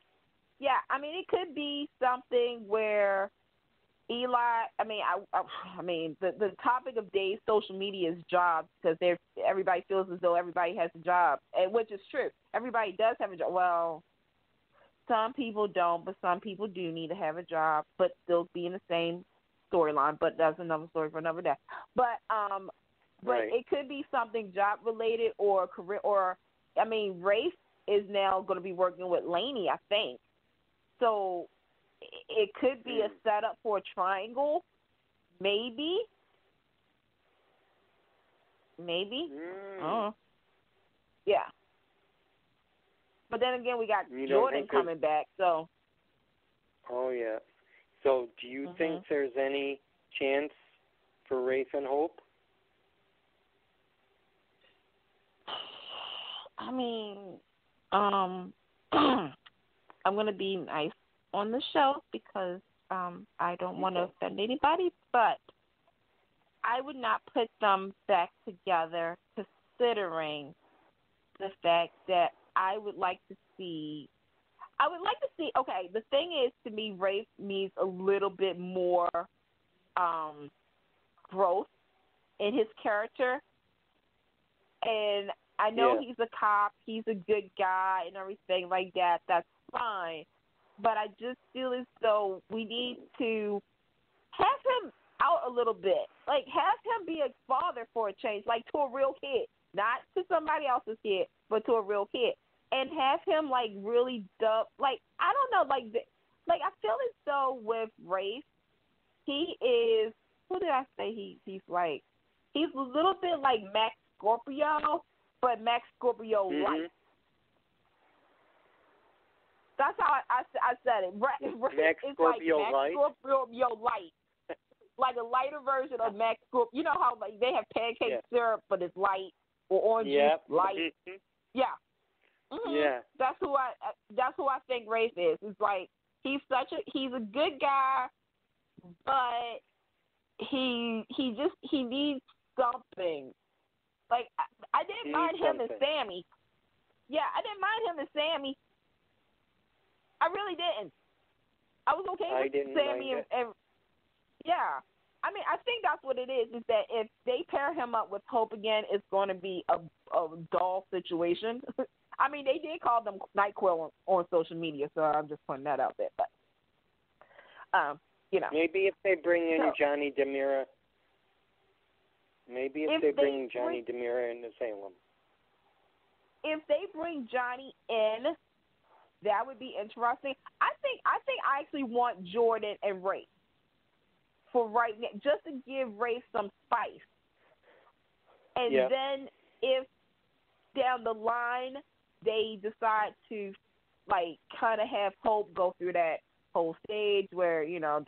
Yeah, I mean, it could be something where Eli. I mean, the topic of Dave's social media is jobs, because everybody feels as though everybody has a job, and which is true. Everybody does have a job. Well, some people don't, but some people do need to have a job, but still be in the same storyline. But that's another story for another day. But Right. it could be something job related or career, or I mean, Rafe is now going to be working with Lainey, I think. So it could be a setup for a triangle, maybe. Oh, yeah. But then again, we got Jordan coming back, so. Oh yeah. So, do you think there's any chance for Rafe and Hope? I mean, I'm gonna be nice on the show because I don't want to offend anybody, but I would not put them back together, considering the fact that I would like to see. Okay, the thing is, to me, Rafe needs a little bit more growth in his character, and I know he's a cop, he's a good guy, and everything like that. That's fine. But I just feel as though we need to have him out a little bit. Like, have him be a father for a change, like to a real kid. Not to somebody else's kid, but to a real kid. And have him, like, really like, I don't know, like I feel as though with Rafe, he is, who did I say he's like? He's a little bit like Max Scorpio, but Max Scorpio light. That's how I said it. Max Scorpio like light? Max Scorpio light. Like a lighter version of Max Scorpio. You know how like they have pancake syrup, but it's light, or orange juice light. Yeah. Mm-hmm. Yeah. That's who I think Rafe is. It's like he's a good guy, but he needs something. Like I didn't mind him and Sammy. Yeah, I didn't mind him and Sammy. I really didn't. I was okay with Sammy and yeah. I mean, I think that's what it is that if they pair him up with Hope again, it's going to be a dull situation. I mean, they did call them NyQuil on social media, so I'm just pointing that out there. But, you know. Maybe if they bring in Johnny DeMira. Maybe if they bring Johnny DeMira into Salem. If they bring Johnny in, that would be interesting. I think I actually want Jordan and Rafe for right now, just to give Rafe some spice. And then if down the line they decide to, like, kind of have Hope go through that whole stage where, you know,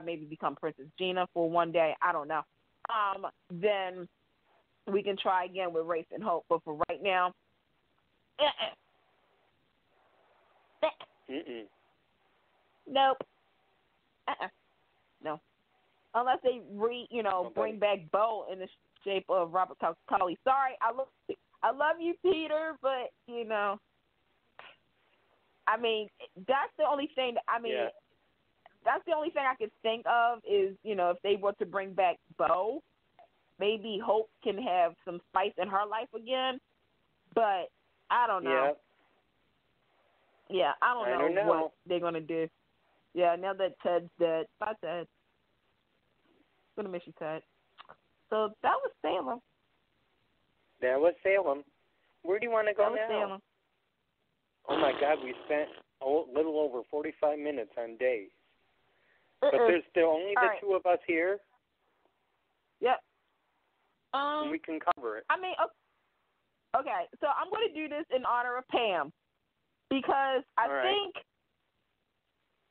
maybe become Princess Gina for one day, I don't know. Then we can try again with Rafe and Hope. But for right now, nope. No. Unless they bring back Bo in the shape of Robert Cully. Sorry, I love you, Peter, but I mean, that's the only thing. That's the only thing I could think of is, if they were to bring back Bo, maybe Hope can have some spice in her life again. But I don't know. Yeah, I don't know what they're gonna do. Yeah, now that Ted's dead, bye Ted. Gonna miss you, Ted. So that was Salem. That was Salem. Where do you want to go now? That was Salem. Oh my God, we spent a little over 45 minutes on days. But there's still only the two of us here. Yep. And we can cover it. I mean, Okay, so I'm going to do this in honor of Pam because I think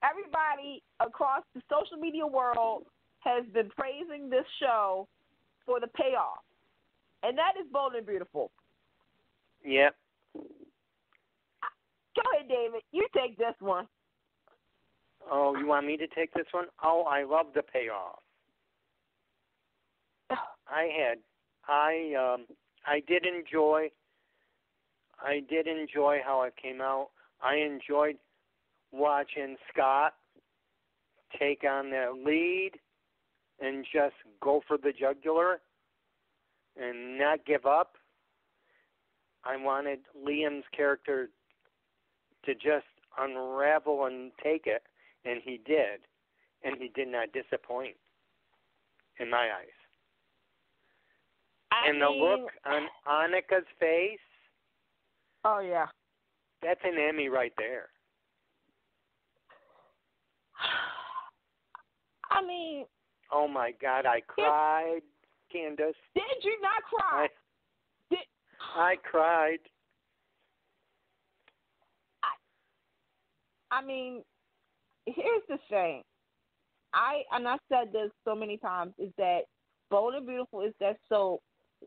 everybody across the social media world has been praising this show for the payoff, and that is Bold and Beautiful. Yep. Go ahead, David. You take this one. Oh, you want me to take this one? Oh, I love the payoff. I did enjoy how it came out. I enjoyed watching Scott take on the lead and just go for the jugular and not give up. I wanted Liam's character to just unravel and take it, and he did. And he did not disappoint, in my eyes. The look on Annika's face. Oh, yeah. That's an Emmy right there. I mean. Oh, my God. I cried, Candace. Did you not cry? I cried. I mean, here's the thing. And I said this so many times, is that Bold and Beautiful is that soap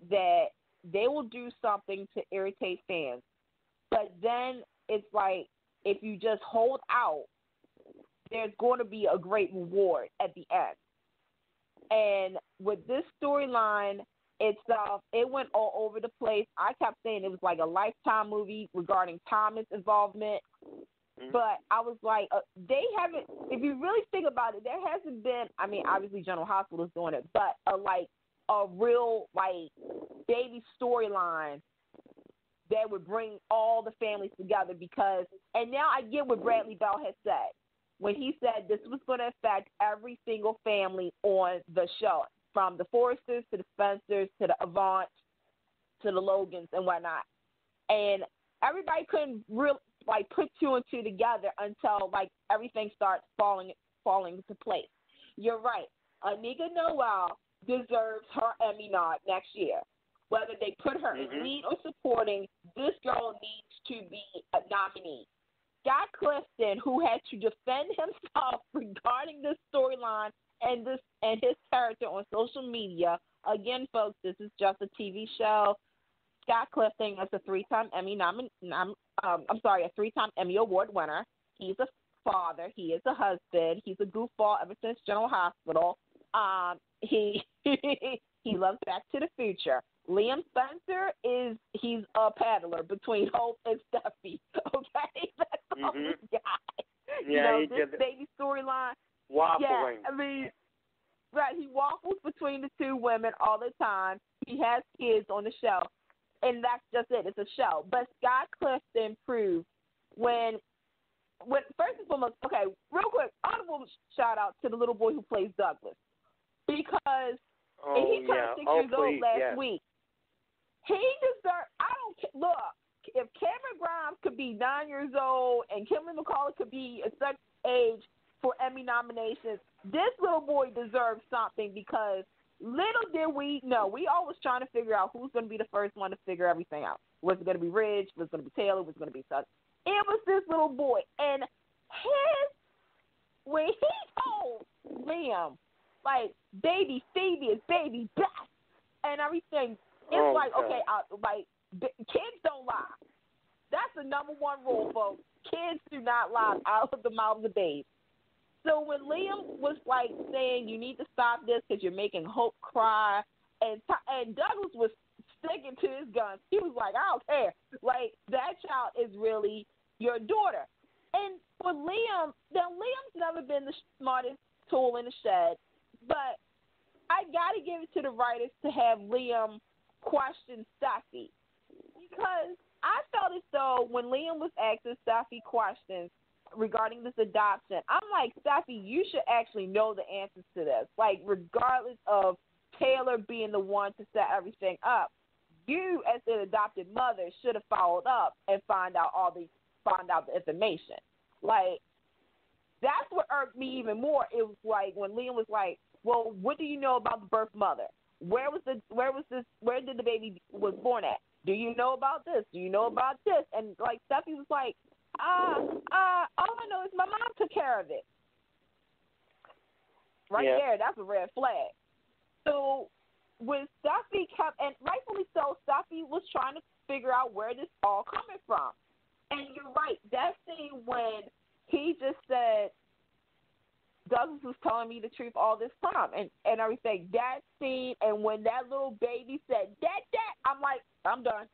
that they will do something to irritate fans. But then it's like, if you just hold out, there's going to be a great reward at the end. And with this storyline itself, it went all over the place. I kept saying it was like a Lifetime movie regarding Thomas' involvement. But I was like, they haven't, if you really think about it, there hasn't been, I mean, obviously General Hospital is doing it, but a real, baby storyline that would bring all the families together because, and now I get what Bradley Bell has said, when he said this was going to affect every single family on the show, from the Forresters to the Spencers to the Avant to the Logans and whatnot. And everybody couldn't really, put two and two together until, everything starts falling into place. You're right. Anika Noel deserves her Emmy nod next year. Whether they put her in lead or supporting, this girl needs to be a nominee. Scott Clifton, who had to defend himself regarding this storyline and his character on social media. Again, folks, this is just a TV show. Scott Clifton is a three-time Emmy a three-time Emmy Award winner. He's a father. He is a husband. He's a goofball ever since General Hospital. He loves Back to the Future. Liam Spencer he's a paddler between Hope and Steffi. Okay, that's all we got. Yeah, this baby storyline. Waffling. Yeah, I mean, right. He waffles between the two women all the time. He has kids on the show. And that's just it. It's a show. But Scott Clifton proved when first and foremost, okay, real quick, honorable shout out to the little boy who plays Douglas. Because he turned 6 years old last week. He deserves, look, if Cameron Grimes could be 9 years old and Kimberly McCullough could be a such age for Emmy nominations, this little boy deserves something because little did we know, we always trying to figure out who's going to be the first one to figure everything out. Was it going to be Ridge? Was it going to be Taylor? Was it going to be such? It was this little boy. And when he told Liam, baby Phoebe is baby Beth and everything, it's okay, kids don't lie. That's the number one rule, folks. Kids do not lie out of the mouths of babes. So when Liam was saying you need to stop this because you're making Hope cry, and Douglas was sticking to his guns, he was like, I don't care. That child is really your daughter. And for Liam, now Liam's never been the smartest tool in the shed, but I got to give it to the writers to have Liam question Steffi because I felt as though when Liam was asking Steffi questions regarding this adoption, I'm like, Steffi, you should actually know the answers to this. Regardless of Taylor being the one to set everything up, you as an adopted mother should have followed up and found out the information. That's what irked me even more. It was when Liam was like, well, what do you know about the birth mother? Where did the baby was born at? do you know about this? Do you know about this? And like Steffi was like, all I know is my mom took care of it. Right there, that's a red flag. So when Steffi kept, and rightfully so, Steffi was trying to figure out where this all coming from. And you're right, that scene when he just said, Douglas was telling me the truth all this time and everything. That scene, and when that little baby said, Dad, I'm like, I'm done.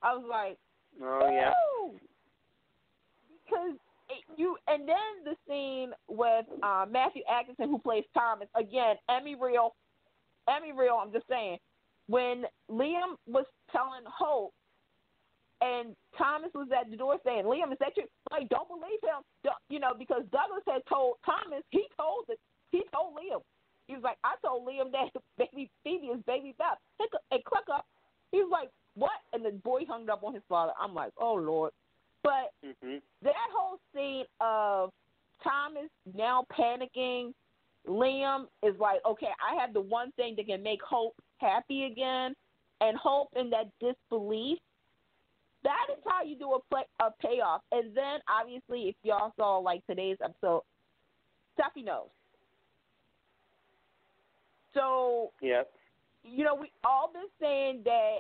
I was like, oh, yeah. Because and then the scene with Matthew Atkinson, who plays Thomas, again, Emmy Real, I'm just saying, when Liam was telling Hope, and Thomas was at the door saying, Liam, is that you? Like, don't believe him. Because Douglas had told Thomas, he told Liam. He was like, I told Liam that baby Phoebe is baby Beth. And click up. He was like, what? And the boy hung up on his father. I'm like, oh, Lord. But that whole scene of Thomas now panicking, Liam is like, okay, I have the one thing that can make Hope happy again. And Hope in that disbelief. That is how you do a payoff. And then, obviously, if y'all saw, like, today's episode, Steffi knows. So, we all been saying that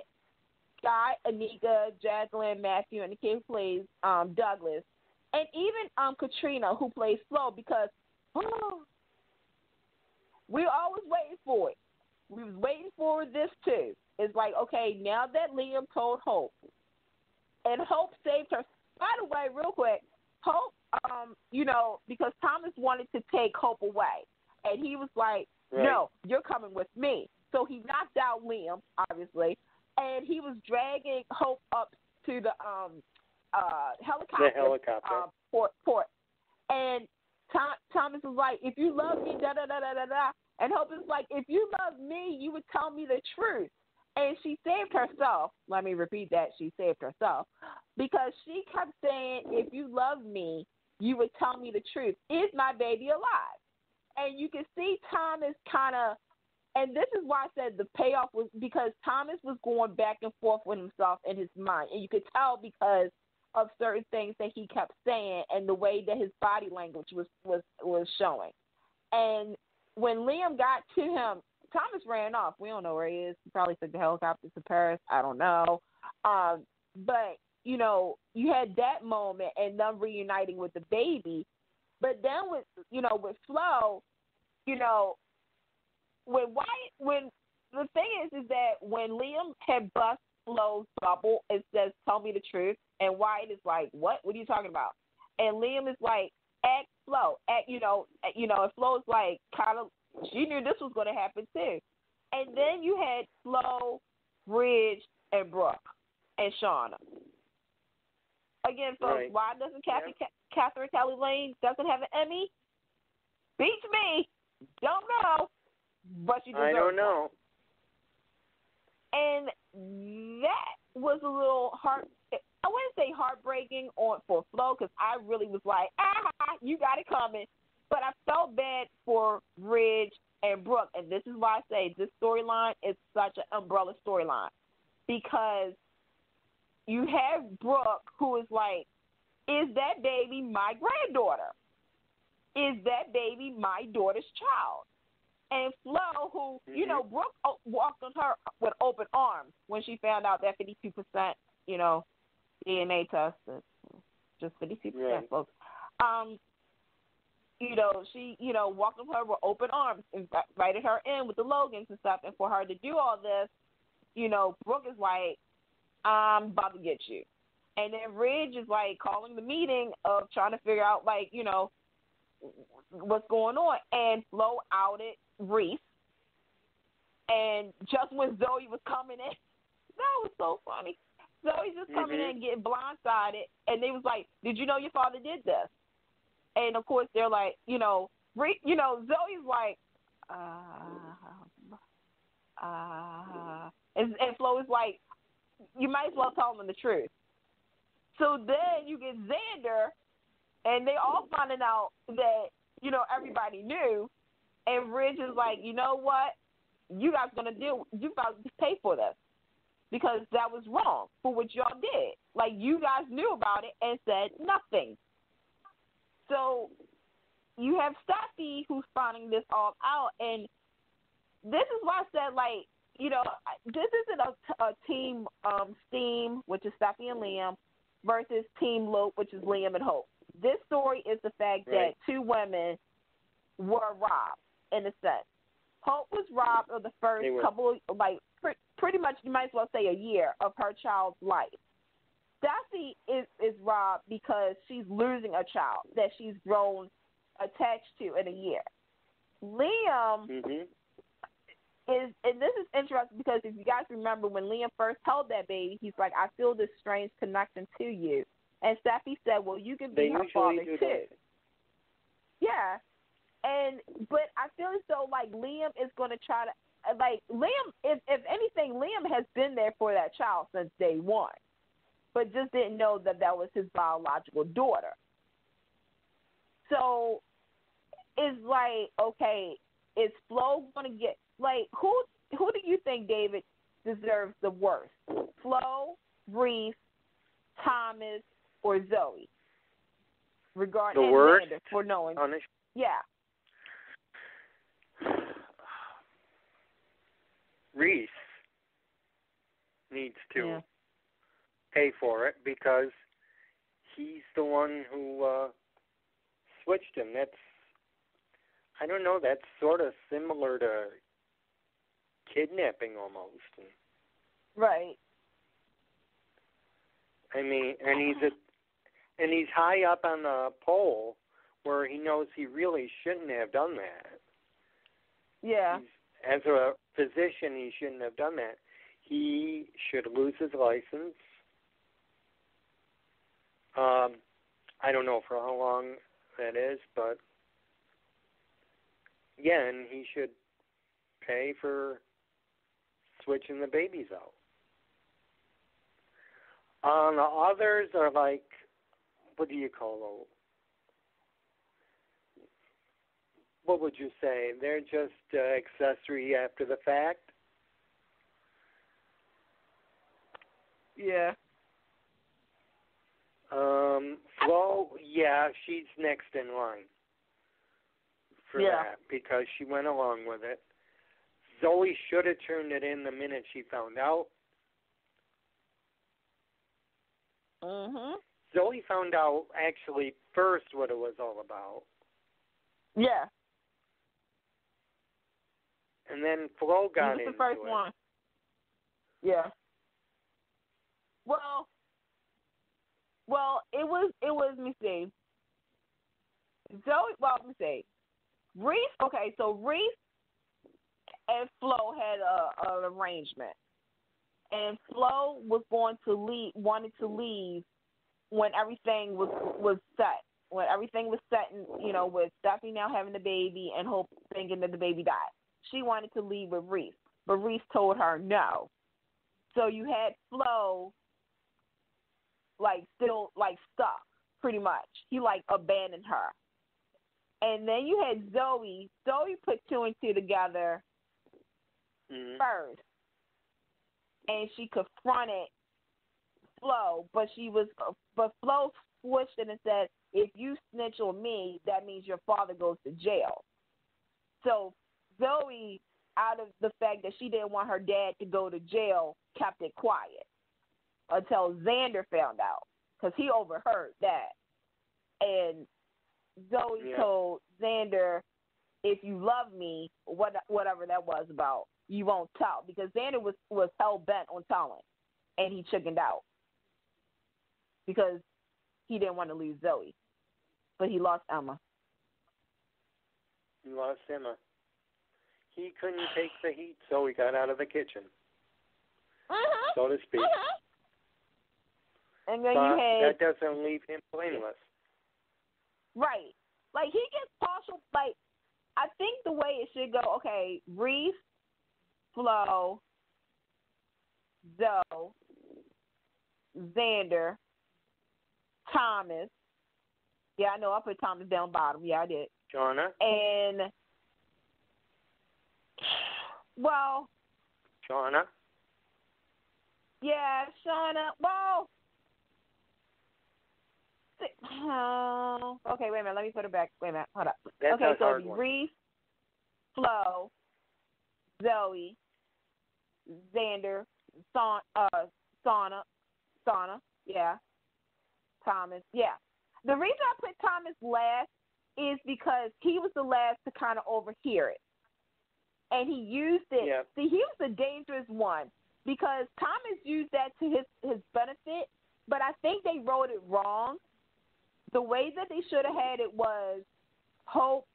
Guy, Anika, Jacqueline, Matthew, and the kid who plays Douglas, and even Katrina, who plays Flo, because we always waiting for it. We was waiting for this, too. It's like, okay, now that Liam told Hope, and Hope saved her. By the way, real quick, Hope, because Thomas wanted to take Hope away. And he was like, no, you're coming with me. So he knocked out Liam, obviously. And he was dragging Hope up to the helicopter. The helicopter. Port. And Thomas was like, if you love me, da-da-da-da-da-da. And Hope is like, if you love me, you would tell me the truth. And she saved herself. Let me repeat that. She saved herself. Because she kept saying, if you love me, you would tell me the truth. Is my baby alive? And you can see Thomas kind of, and this is why I said the payoff was because Thomas was going back and forth with himself in his mind. And you could tell because of certain things that he kept saying and the way that his body language was showing. And when Liam got to him, Thomas ran off. We don't know where he is. He probably took the helicopter to Paris. I don't know. But, you had that moment and them reuniting with the baby. But then with Flo, when the thing is that when Liam had bust Flo's bubble, it says, tell me the truth. And Wyatt is like, what? What are you talking about? And Liam is like, act Flo. And Flo is like, kind of, she knew this was going to happen too. And then you had Flo, Ridge, and Brooke, and Shauna. Again, folks, why doesn't Catherine Kelly Lane doesn't have an Emmy? Beats me. Don't know. But she deserves I don't know. And that was a little I wouldn't say heartbreaking for Flo because I really was like, you got it coming. But I felt bad for Ridge and Brooke. And this is why I say this storyline is such an umbrella storyline. Because you have Brooke who is like, is that baby my granddaughter? Is that baby my daughter's child? And Flo, who, Brooke walked on her with open arms when she found out that 52%, DNA test is just 52%, folks. She, walked on her with open arms, invited her in with the Logans and stuff. And for her to do all this, Brooke is like, I'm about to get you. And then Ridge is like calling the meeting of trying to figure out, like, what's going on. And Flo outed Reese. And just when Zoe was coming in, that was so funny. Zoe's just coming in getting blindsided. And they was like, did you know your father did this? And, of course, they're like, Zoe's like, and Flo is like, you might as well tell them the truth. So then you get Xander, and they all finding out that, everybody knew. And Ridge is like, you know what? You guys going to you about to pay for this. because that was wrong for what y'all did. Like, you guys knew about it and said nothing. So you have Steffi who's finding this all out, and this is why I said, like, you know, this isn't a team Steam, which is Steffi and Liam, versus Team Lope, which is Liam and Hope. This story is the fact that two women were robbed, in a sense. Hope was robbed of the first couple, like, pretty much, you might as well say a year of her child's life. Steffi is robbed because she's losing a child that she's grown attached to in a year. Liam is, and this is interesting because if you guys remember when Liam first held that baby, he's like, I feel this strange connection to you. And Steffi said, well, you can be her father too. Yeah. But I feel as though, like, Liam is going to try to, like, Liam, if anything, Liam has been there for that child since day one, but just didn't know that that was his biological daughter. So it's like, okay, is Flo going to get, like, who do you think, David, deserves the worst? Flo, Reese, Thomas, or Zoe? Regarding the worst? Xander for knowing. Yeah. Reese needs to pay for it because he's the one who switched him. That's, I don't know, that's sort of similar to kidnapping almost. Right. I mean, and he's high up on the pole where he knows he really shouldn't have done that. Yeah. As a physician, he shouldn't have done that. He should lose his license. I don't know for how long that is, but again, he should pay for switching the babies out. The others are like, what do you call those? What would you say? They're just accessory after the fact? Yeah. Flo, yeah, she's next in line for that because she went along with it. Zoe should have turned it in the minute she found out. Zoe found out actually first what it was all about. Yeah. And then Flo got into it. The first one. Yeah. Well, it was, let me see. Zoe, well, let me see. Reese, okay, so Reese and Flo had an arrangement. And Flo was wanted to leave when everything was set. When everything was set, and, you know, with Steffi now having the baby and Hope thinking that the baby died. She wanted to leave with Reese, but Reese told her no. So you had Flo, like, still, like, stuck, pretty much. He, like, abandoned her. And then you had Zoe. Zoe put two and two together first. And she confronted Flo, but Flo switched it and said, if you snitch on me, that means your father goes to jail. So Zoe, out of the fact that she didn't want her dad to go to jail, kept it quiet until Xander found out, because he overheard that. And Zoe told Xander, if you love me, whatever that was about, you won't tell, because Xander was hell-bent on telling, and he chickened out because he didn't want to lose Zoe, but he lost Emma. He lost Emma. He couldn't take the heat, so he got out of the kitchen, so to speak. And then but you had, that doesn't leave him blameless. Right. Like, he gets partial, like, I think the way it should go, okay, Reese, Flo, Zoe, Xander, Thomas. Yeah, I know, I put Thomas down bottom. Yeah, I did. Shauna. And, well. Shauna. Yeah, Shauna. Well, okay, wait a minute. Let me put it back. Wait a minute. Hold up. That's Okay, a so hard it'd be one. Reese, Flo, Zoe, Xander, Sauna, yeah, Thomas, yeah. The reason I put Thomas last is because he was the last to kind of overhear it. And he used it. Yep. See, he was the dangerous one because Thomas used that to his benefit, but I think they wrote it wrong. The way that they should have had it was Hope,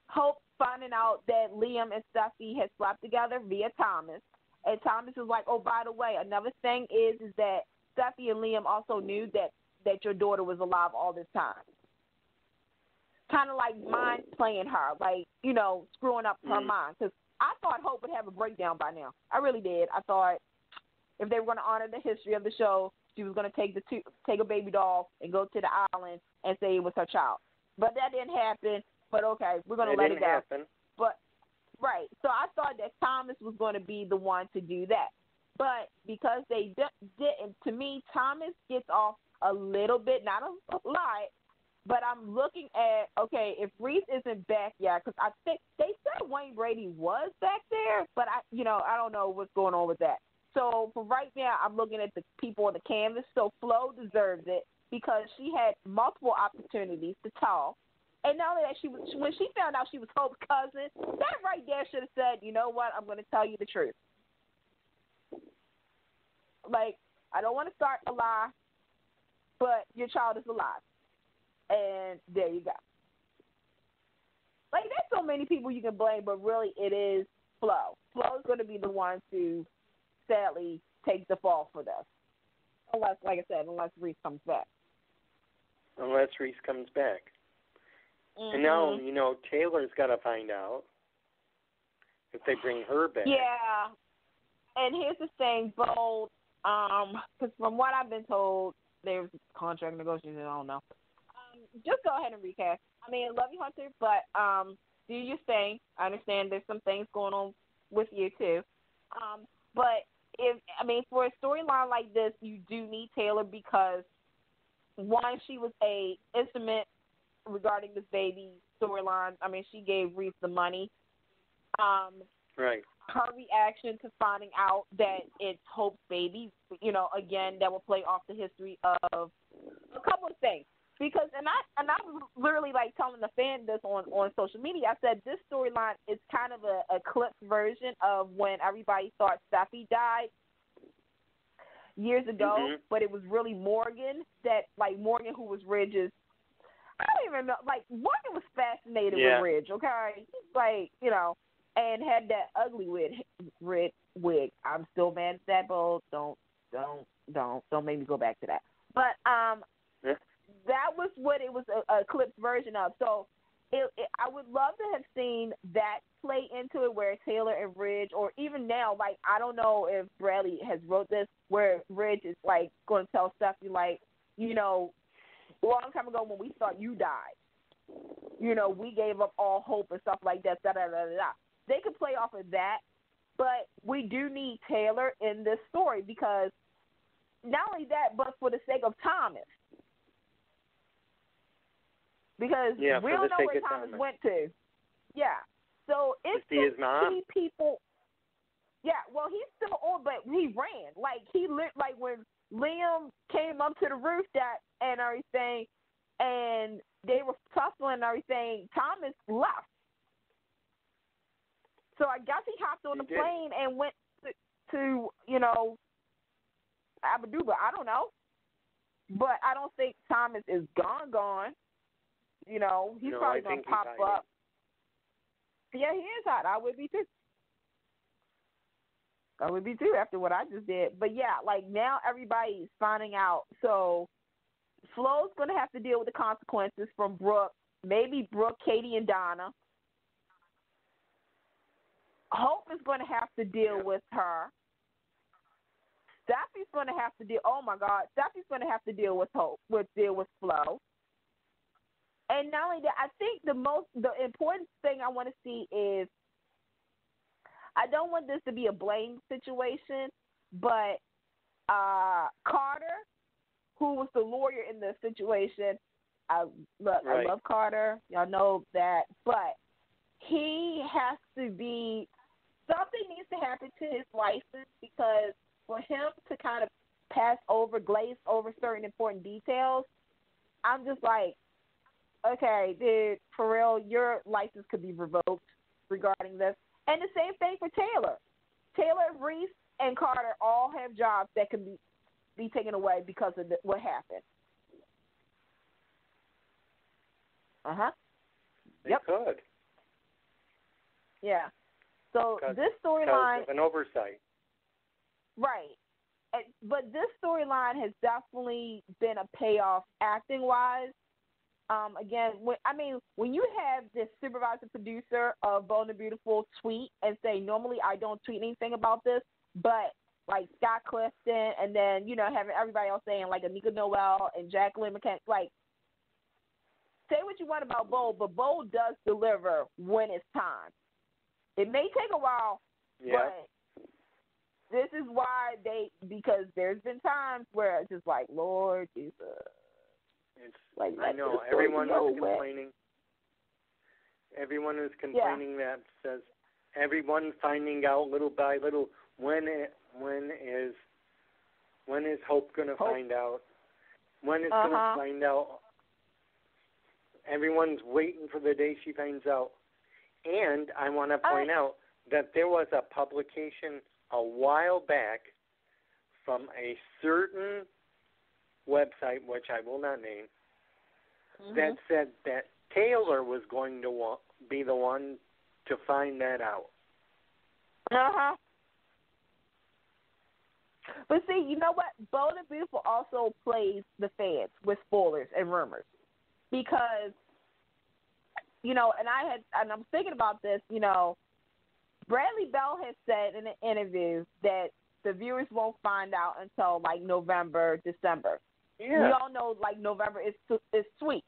Hope finding out that Liam and Steffi had slept together via Thomas. And Thomas was like, oh, by the way, another thing is that Steffi and Liam also knew that your daughter was alive all this time. Kind of like mind playing her, like, screwing up her mind. Because I thought Hope would have a breakdown by now. I really did. I thought if they were going to honor the history of the show, she was going to take a baby doll and go to the island and say it was her child. But that didn't happen. But okay, we're going to let it go. Happen. But right, so I thought that Thomas was going to be the one to do that. But because they didn't, to me, Thomas gets off a little bit, not a lot. But I'm looking at, okay, if Reese isn't back yet, because I think they said Wayne Brady was back there, but I don't know what's going on with that. So for right now, I'm looking at the people on the canvas. So Flo deserves it because she had multiple opportunities to talk. And not only that, when she found out she was Hope's cousin, that right there should have said, you know what, I'm going to tell you the truth. Like, I don't want to start a lie, but your child is alive. And there you go. Like, there's so many people you can blame, but really it is Flo. Flo is going to be the one to sadly take the fall for this. Unless, like I said, Reese comes back. Unless Reese comes back. Mm-hmm. And now, Taylor's got to find out if they bring her back. Yeah. And here's the thing, Bold, because from what I've been told, there's contract negotiations, I don't know. Just go ahead and recast. I mean, I love you, Hunter, but do your thing. I understand there's some things going on with you, too. But, for a storyline like this, you do need Taylor because, one, she was a instrument regarding this baby storyline. I mean, she gave Reese the money. Right. Her reaction to finding out that it's Hope's baby, again, that will play off the history of a couple of things. Because, and I was literally like telling the fan this on social media. I said this storyline is kind of a clipped version of when everybody thought Steffi died years ago, but it was really Morgan Morgan, who was Ridge's. I don't even know. Like, Morgan was fascinated with Ridge, okay? He's like, and had that ugly wig. I'm still mad at that, but don't make me go back to that. But that was what it was a clipped version of. So I would love to have seen that play into it where Taylor and Ridge, or even now, like, I don't know if Bradley has wrote this, where Ridge is, like, going to tell Steffi, like, a long time ago when we thought you died, we gave up all hope and stuff like that, da-da-da-da-da. They could play off of that, but we do need Taylor in this story because not only that, but for the sake of Thomas. Because we don't know where Thomas went to. Yeah. So it's his mom? key people. Yeah, well, he's still on, but he ran. Like, when Liam came up to the roof and everything, and they were tussling and everything, Thomas left. So I guess he hopped on the plane and went to Abaduba. I don't know. But I don't think Thomas is gone. He's probably going to pop up. Yeah, he is hot. I would be too. After what I just did. But yeah, like, now everybody's finding out. So Flo's going to have to deal with the consequences from Brooke. Maybe Brooke, Katie, and Donna. Hope is going to have to deal with her. Steffi's going to have to deal. Oh my God, Steffi's going to have to deal with deal with Flo. And not only that, I think the important thing I want to see is, I don't want this to be a blame situation, but Carter, who was the lawyer in the situation, I love Carter. Y'all know that, but he has to be. Something needs to happen to his license because for him to kind of glaze over certain important details, I'm just like, okay, dude, for real, your license could be revoked regarding this. And the same thing for Taylor. Taylor, Reese, and Carter all have jobs that can be taken away because of what happened. They could. Yeah. So this storyline, because of an oversight. Right. But this storyline has definitely been a payoff acting-wise. Again, when you have this supervisor producer of Bold and Beautiful tweet and say, normally I don't tweet anything about this, but like Scott Clifton and then, having everybody else saying like Anika Noel and Jacqueline McCann, like, say what you want about Bold, but Bold does deliver when it's time. It may take a while, but this is why because there's been times where it's just like, Lord Jesus. It's like, I know everyone who's complaining. Everyone who's complaining that says everyone's finding out little by little when is Hope going to find out? When is going to find out? Everyone's waiting for the day she finds out. And I want to point out that there was a publication a while back from a certain website, which I will not name, that said that Taylor was going to be the one to find that out. But see, you know what? Bold and Beautiful also plays the fans with spoilers and rumors because, and I'm thinking about this, Bradley Bell has said in an interview that the viewers won't find out until like November, December. Yeah. We all know like November is sweet.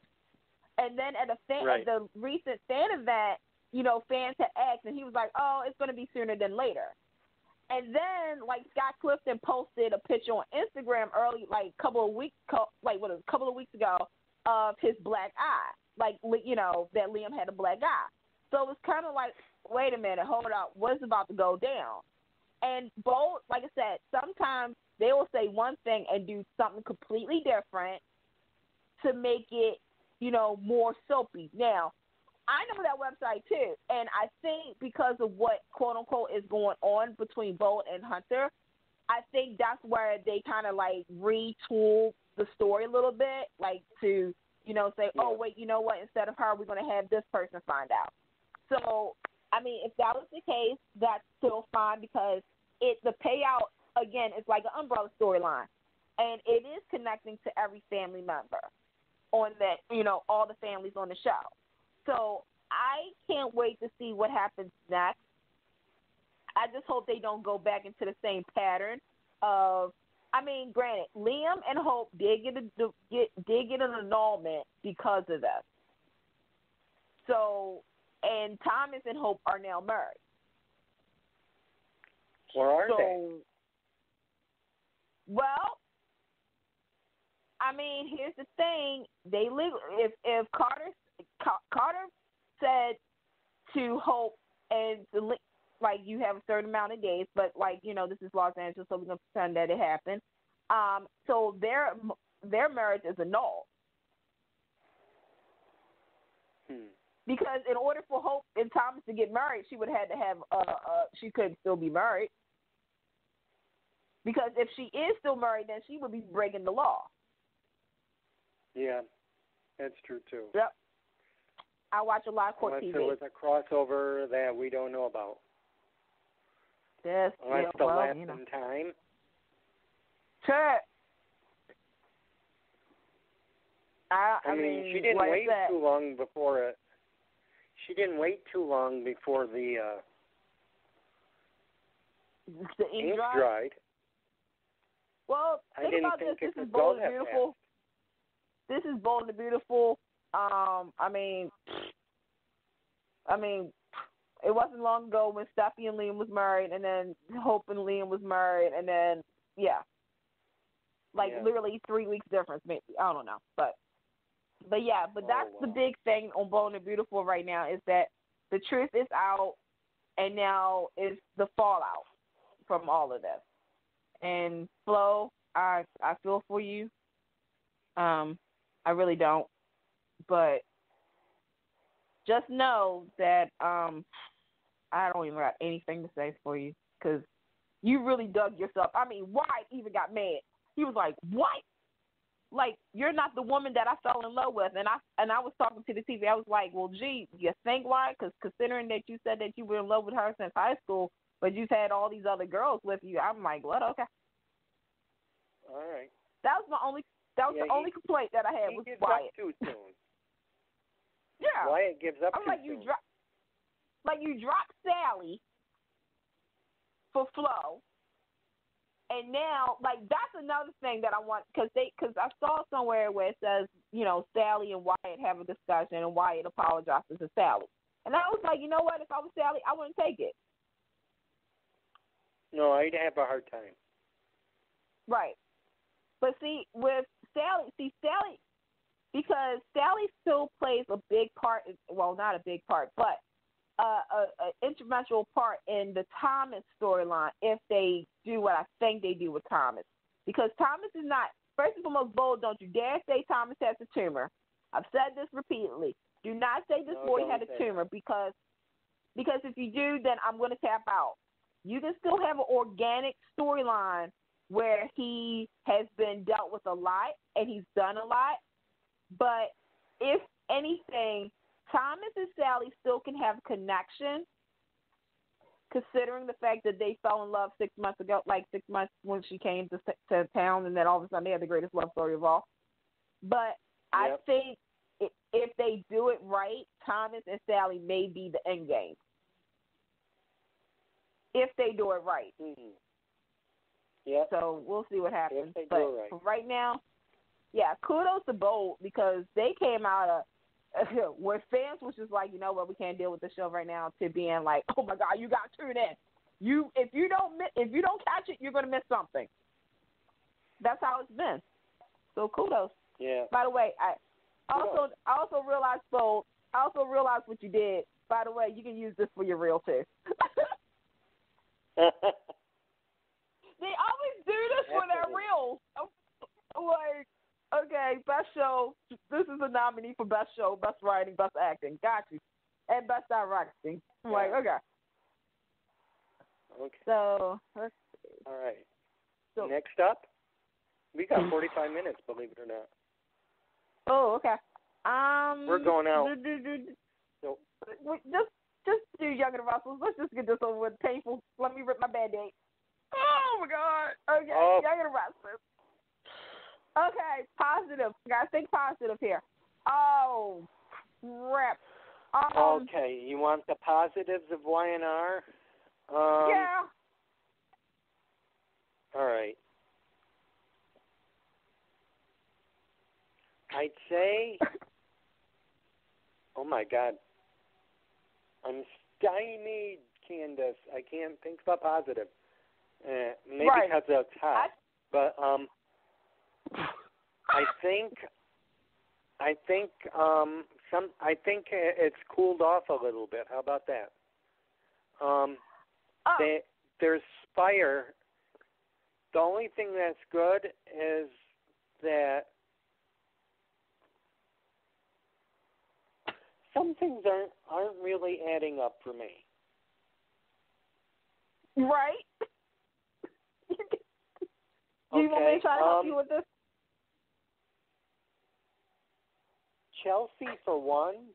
And then at the recent fan event, fans had asked, and he was like, "Oh, it's going to be sooner than later." And then like Scott Clifton posted a picture on Instagram early, like a couple of weeks ago, of his black eye, like that Liam had a black eye. So it was kind of like, wait a minute, hold up, what's about to go down? And Bold, like I said, sometimes they will say one thing and do something completely different to make it, more soapy. Now, I know that website too, and I think because of what, quote unquote, is going on between Bold and Hunter, I think that's where they kind of like retool the story a little bit, like to, say, oh, wait, you know what, instead of her, we're going to have this person find out. So, if that was the case, that's still fine because the payout, again, is like an umbrella storyline. And it is connecting to every family member on that, all the families on the show. So I can't wait to see what happens next. I just hope they don't go back into the same pattern of, granted, Liam and Hope did get an annulment because of that. So, and Thomas and Hope are now married. Or are they? Well, here's the thing. If Carter said to Hope and like you have a certain amount of days, but like this is Los Angeles, so we're gonna pretend that it happened. So their marriage is annulled. Because in order for Hope and Thomas to get married, she would have to have she couldn't still be married. Because if she is still married, then she would be breaking the law. Yeah, that's true too. Yep. I watch a lot of court TV. Unless there was a crossover that we don't know about. Yes. Unless the last in time. Sure. She didn't wait too long before it. She didn't wait too long before the ink dried. Well, think about this. This is Bold and Beautiful. This is Bold and Beautiful. it wasn't long ago when Steffi and Liam was married, and then Hope and Liam was married, and then literally 3 weeks difference, maybe. I don't know, but that's the big thing on Bold and Beautiful right now is that the truth is out, and now it's the fallout from all of this. And Flo, I feel for you. I really don't, but just know that I don't even got anything to say for you because you really dug yourself. I mean, Wyatt even got mad. He was like, "What? Like you're not the woman that I fell in love with." And I was talking to the TV. I was like, "Well, gee, you think why? Because considering that you said that you were in love with her since high school, but you've had all these other girls with you." I'm like, "What? Okay." All right. That was the only complaint that I had he with gives Wyatt. Up too soon. Yeah. Wyatt gives up I'm too like, soon. you dropped Sally for Flo, and now that's another thing that I want because I saw somewhere where it says Sally and Wyatt have a discussion and Wyatt apologizes to Sally, and I was like, you know what? If I was Sally, I wouldn't take it. No, I'd have a hard time. Right. But see, with Sally, because Sally still plays a big part, well, not a big part, but an instrumental part in the Thomas storyline if they do what I think they do with Thomas. Because Thomas is not, first and foremost, Bold, don't you dare say Thomas has a tumor. I've said this repeatedly. Do not say this boy had a tumor because if you do, then I'm going to tap out. You can still have an organic storyline where he has been dealt with a lot and he's done a lot. But if anything, Thomas and Sally still can have a connection, considering the fact that they fell in love 6 months ago, 6 months when she came to town, and then all of a sudden they had the greatest love story of all. But I think if they do it right, Thomas and Sally may be the end game. If they do it right. Mm-hmm. Yeah. So we'll see what happens. If they but do it right. For right now, kudos to Bold because they came out of where fans was just like, you know what, we can't deal with the show right now, to being like, oh my God, you got to tune in. If you don't catch it, you're gonna miss something. That's how it's been. So kudos. Yeah. By the way, I also realized, Bold. I also realized what you did. By the way, you can use this for your reel too. They always do this for their reels. Like, okay, best show. This is a nominee for best show, best writing, best acting. Got you. And best directing. I'm like, okay. Okay. So, let's see. All right. So, next up, we got 45 minutes, believe it or not. Oh, okay. We're going out. So, just do Young and the Russells. Let's just get this over with. Painful. Let me rip my Band-Aid. Oh, my God. Okay, Young and the Russells. Okay, positive. Gotta think positive here. Oh, crap. Okay, you want the positives of YNR? Yeah. All right. I'd say, oh my God, I'm stymied, Candace. I can't think of a positive. Maybe because it's hot, but I think it's cooled off a little bit. How about that? There's fire. The only thing that's good is that some things aren't really adding up for me. Right. Do you want me to try to help you with this? Chelsea, for one,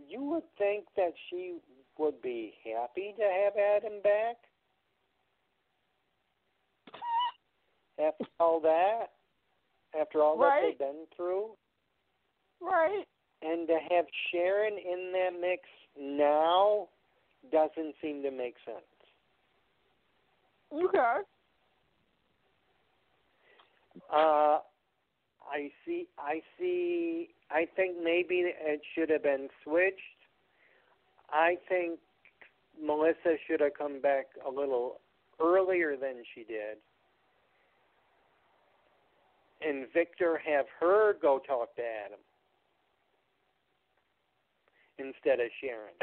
you would think that she would be happy to have Adam back after all that they've been through. Right. And to have Sharon in that mix now doesn't seem to make sense. Okay. I see. I think maybe it should have been switched. I think Melissa should have come back a little earlier than she did. And Victor have her go talk to Adam instead of Sharon.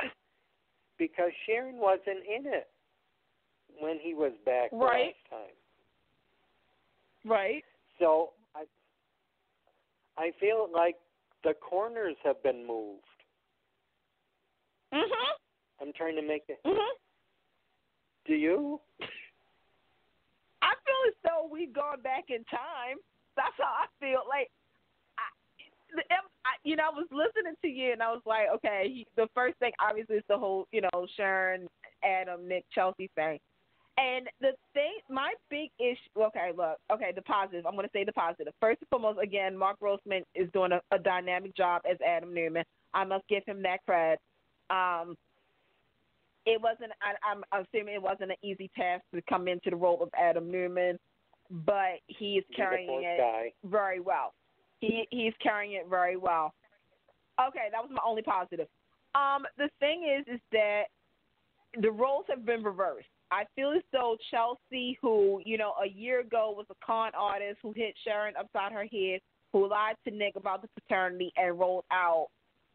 Because Sharon wasn't in it when he was back right. last time. Right. So I feel like the corners have been moved. Mhm. I'm trying to make it. Mhm. Do you? I feel as though we've gone back in time. That's how I feel. Like, I was listening to you and I was like, okay, the first thing obviously is the whole, Sharon, Adam, Nick, Chelsea thing. And the thing, my big issue, the positive. I'm going to say the positive. First and foremost, again, Mark Grossman is doing a dynamic job as Adam Newman. I must give him that credit. It wasn't, I'm assuming it wasn't an easy task to come into the role of Adam Newman, but he is carrying it very well. He's carrying it very well. Okay, that was my only positive. The thing is that the roles have been reversed. I feel as though Chelsea, who, a year ago was a con artist who hit Sharon upside her head, who lied to Nick about the paternity and rolled out,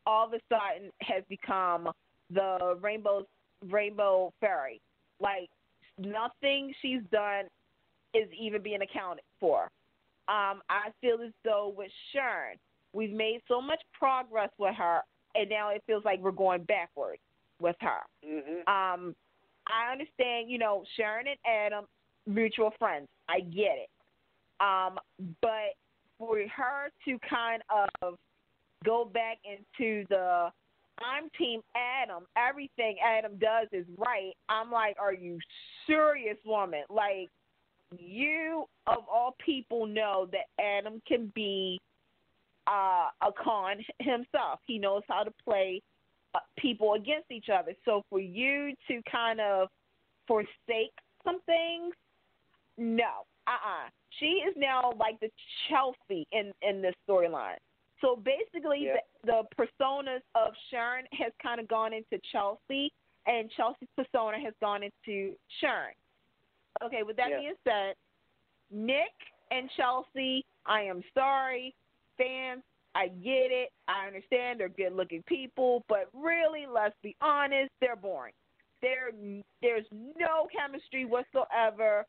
all of a sudden has become the rainbow fairy. Like, nothing she's done is even being accounted for. I feel as though with Sharon, we've made so much progress with her, and now it feels like we're going backwards with her. Mm-hmm. I understand, Sharon and Adam, mutual friends. I get it. But for her to kind of go back into the I'm Team Adam, everything Adam does is right, I'm like, are you serious, woman? Like, you, of all people, know that Adam can be a con himself. He knows how to play people against each other. So for you to kind of forsake some things, no. She is now like the Chelsea in this storyline. So basically, the personas of Sharon has kind of gone into Chelsea, and Chelsea's persona has gone into Sharon. Okay, with that being said, Nick and Chelsea, I am sorry, fans, I get it. I understand they're good-looking people, but really, let's be honest, they're boring. There's no chemistry whatsoever.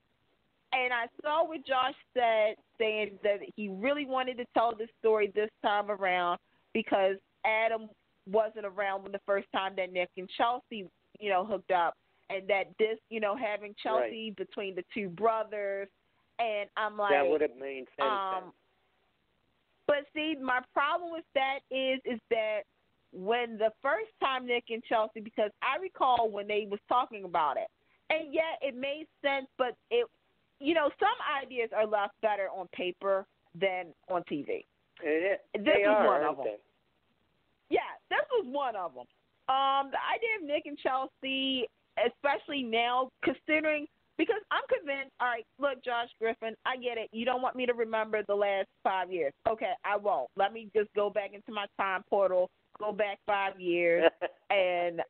And I saw what Josh said, saying that he really wanted to tell this story this time around because Adam wasn't around when the first time that Nick and Chelsea, hooked up. And that this, having Chelsea between the two brothers, and I'm like, that would have made sense. But see, my problem with that is that when the first time Nick and Chelsea, because I recall when they was talking about it, and it made sense, but it, some ideas are left better on paper than on TV. This was one of them. Yeah, this was one of them. The idea of Nick and Chelsea, especially now, considering, because I'm convinced, all right, look, Josh Griffin, I get it. You don't want me to remember the last 5 years. Okay, I won't. Let me just go back into my time portal, go back 5 years, and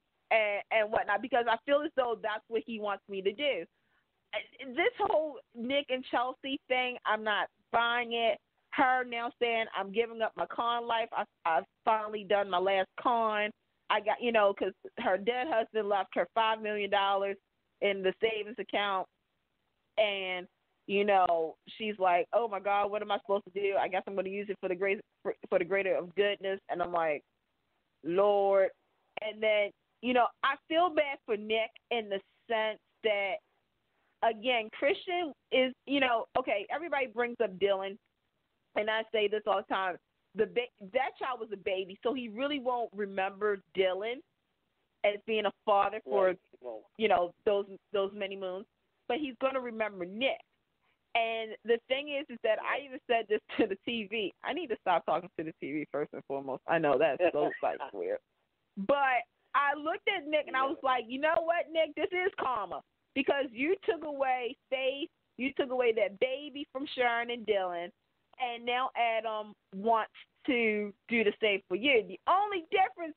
whatnot, because I feel as though that's what he wants me to do. This whole Nick and Chelsea thing, I'm not buying it. Her now saying, I'm giving up my con life. I've finally done my last con. I got, because her dead husband left her $5 million in the savings account. And, she's like, oh, my God, what am I supposed to do? I guess I'm going to use it for the greater of goodness. And I'm like, Lord. And then, I feel bad for Nick in the sense that, again, Christian is, okay, everybody brings up Dylan. And I say this all the time. That child was a baby, so he really won't remember Dylan as being a father for, those many moons. But he's going to remember Nick. And the thing is that I even said this to the TV. I need to stop talking to the TV first and foremost. I know that's so weird. But I looked at Nick and I was like, you know what, Nick, this is karma. Because you took away Faith, you took away that baby from Sharon and Dylan. and now Adam wants to do the same for you. The only difference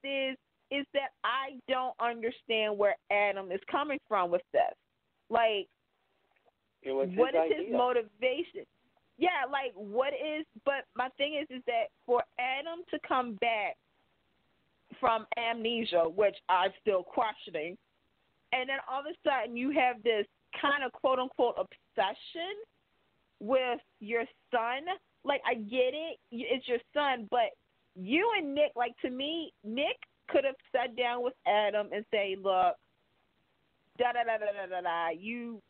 is that I don't understand where Adam is coming from with this. Like, what is his motivation? Yeah, like, what is, but my thing is that for Adam to come back from amnesia, which I'm still questioning, and then all of a sudden you have this kind of quote-unquote obsession with your son. Like, I get it, it's your son, but you and Nick, like, to me, Nick could have sat down with Adam and say, look, da-da-da-da-da-da-da,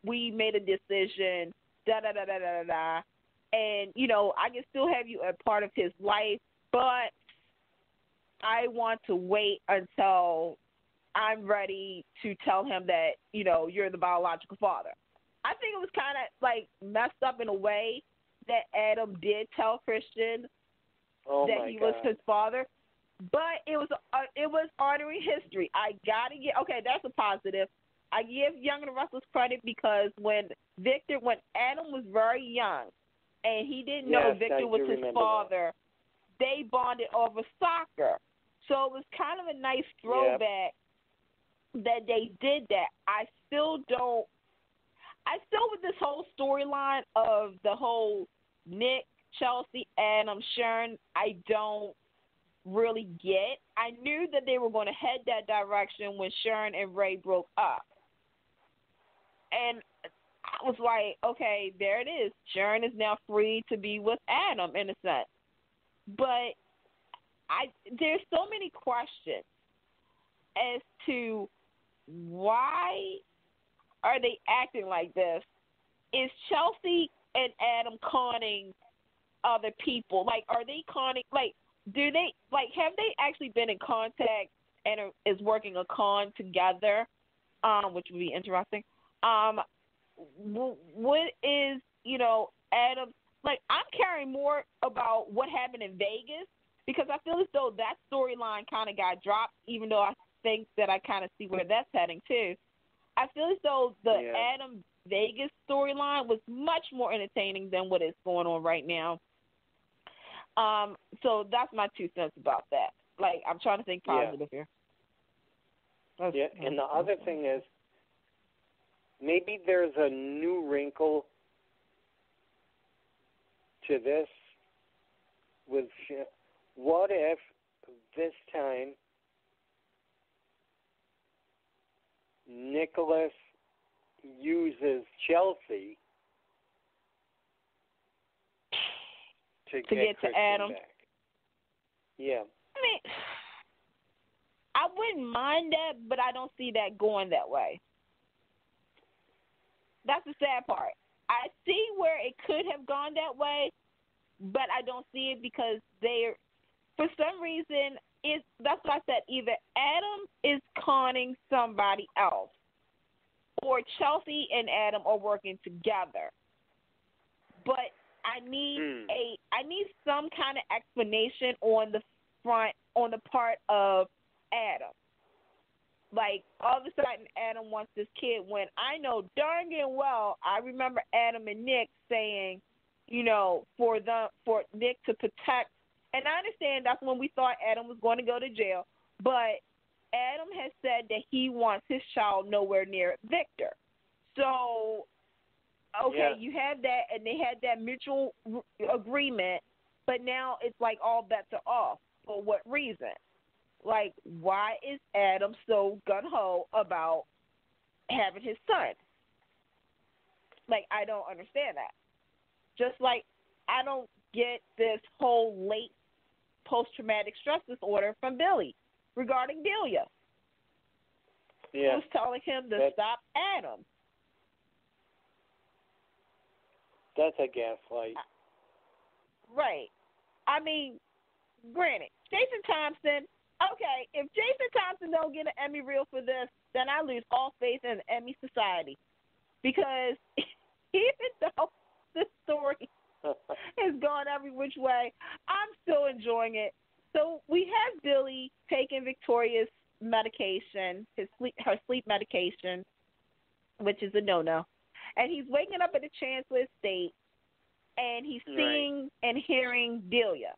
we made a decision, da-da-da-da-da-da, and, you know, I can still have you a part of his life, but I want to wait until I'm ready to tell him that, you know, you're the biological father. I think it was kind of, like, messed up in a way that Adam did tell Christian that he was his father, but it was honoring history. I got to get, okay, that's a positive. I give Young and the Restless credit because when Adam was very young, and he didn't know Victor was his father, they bonded over soccer. So it was kind of a nice throwback that they did that. I still with this whole storyline of the whole Nick, Chelsea, Adam, Sharon, I don't really get. I knew that they were going to head that direction when Sharon and Ray broke up. And I was like, okay, there it is. Sharon is now free to be with Adam in a sense. But there's so many questions as to why are they acting like this? Is Chelsea and Adam conning other people? Like, are they conning? Like, do they, like, have they actually been in contact and is working a con together? Which would be interesting. What is, you know, Adam, like, I'm caring more about what happened in Vegas because I feel as though that storyline kind of got dropped, even though I think that I kind of see where that's heading too. I feel as though the Adam Vegas storyline was much more entertaining than what is going on right now. So that's my 2 cents about that. Like, I'm trying to think positive here. And the other thing is, maybe there's a new wrinkle to this with what if this time Nicholas uses Chelsea to get to Adam back? Yeah. I mean, I wouldn't mind that, but I don't see that going that way. That's the sad part. I see where it could have gone that way, but I don't see it because for some reason, that's what I said. Either Adam is conning somebody else, or Chelsea and Adam are working together. But I need some kind of explanation on the part of Adam. Like, all of a sudden, Adam wants this kid when I know darn and well, I remember Adam and Nick saying, you know, for Nick to protect, and I understand that's when we thought Adam was going to go to jail, but Adam has said that he wants his child nowhere near Victor. So, okay, you have that, and they had that mutual agreement, but now it's like all bets are off. For what reason? Like, why is Adam so gung-ho about having his son? Like, I don't understand that. Just like I don't get this whole late post-traumatic stress disorder from Billy regarding Delia. Yeah. Who's telling him to stop Adam? That's a gaslight. Right. I mean, granted, Jason Thompson. Okay, if Jason Thompson don't get an Emmy reel for this, then I lose all faith in the Emmy Society. Because even though the story has gone every which way, I'm still enjoying it. So we have Billy taking Victoria's medication, her sleep medication, which is a no-no. And he's waking up at the Chancellor Estate. and he's seeing and hearing Delia.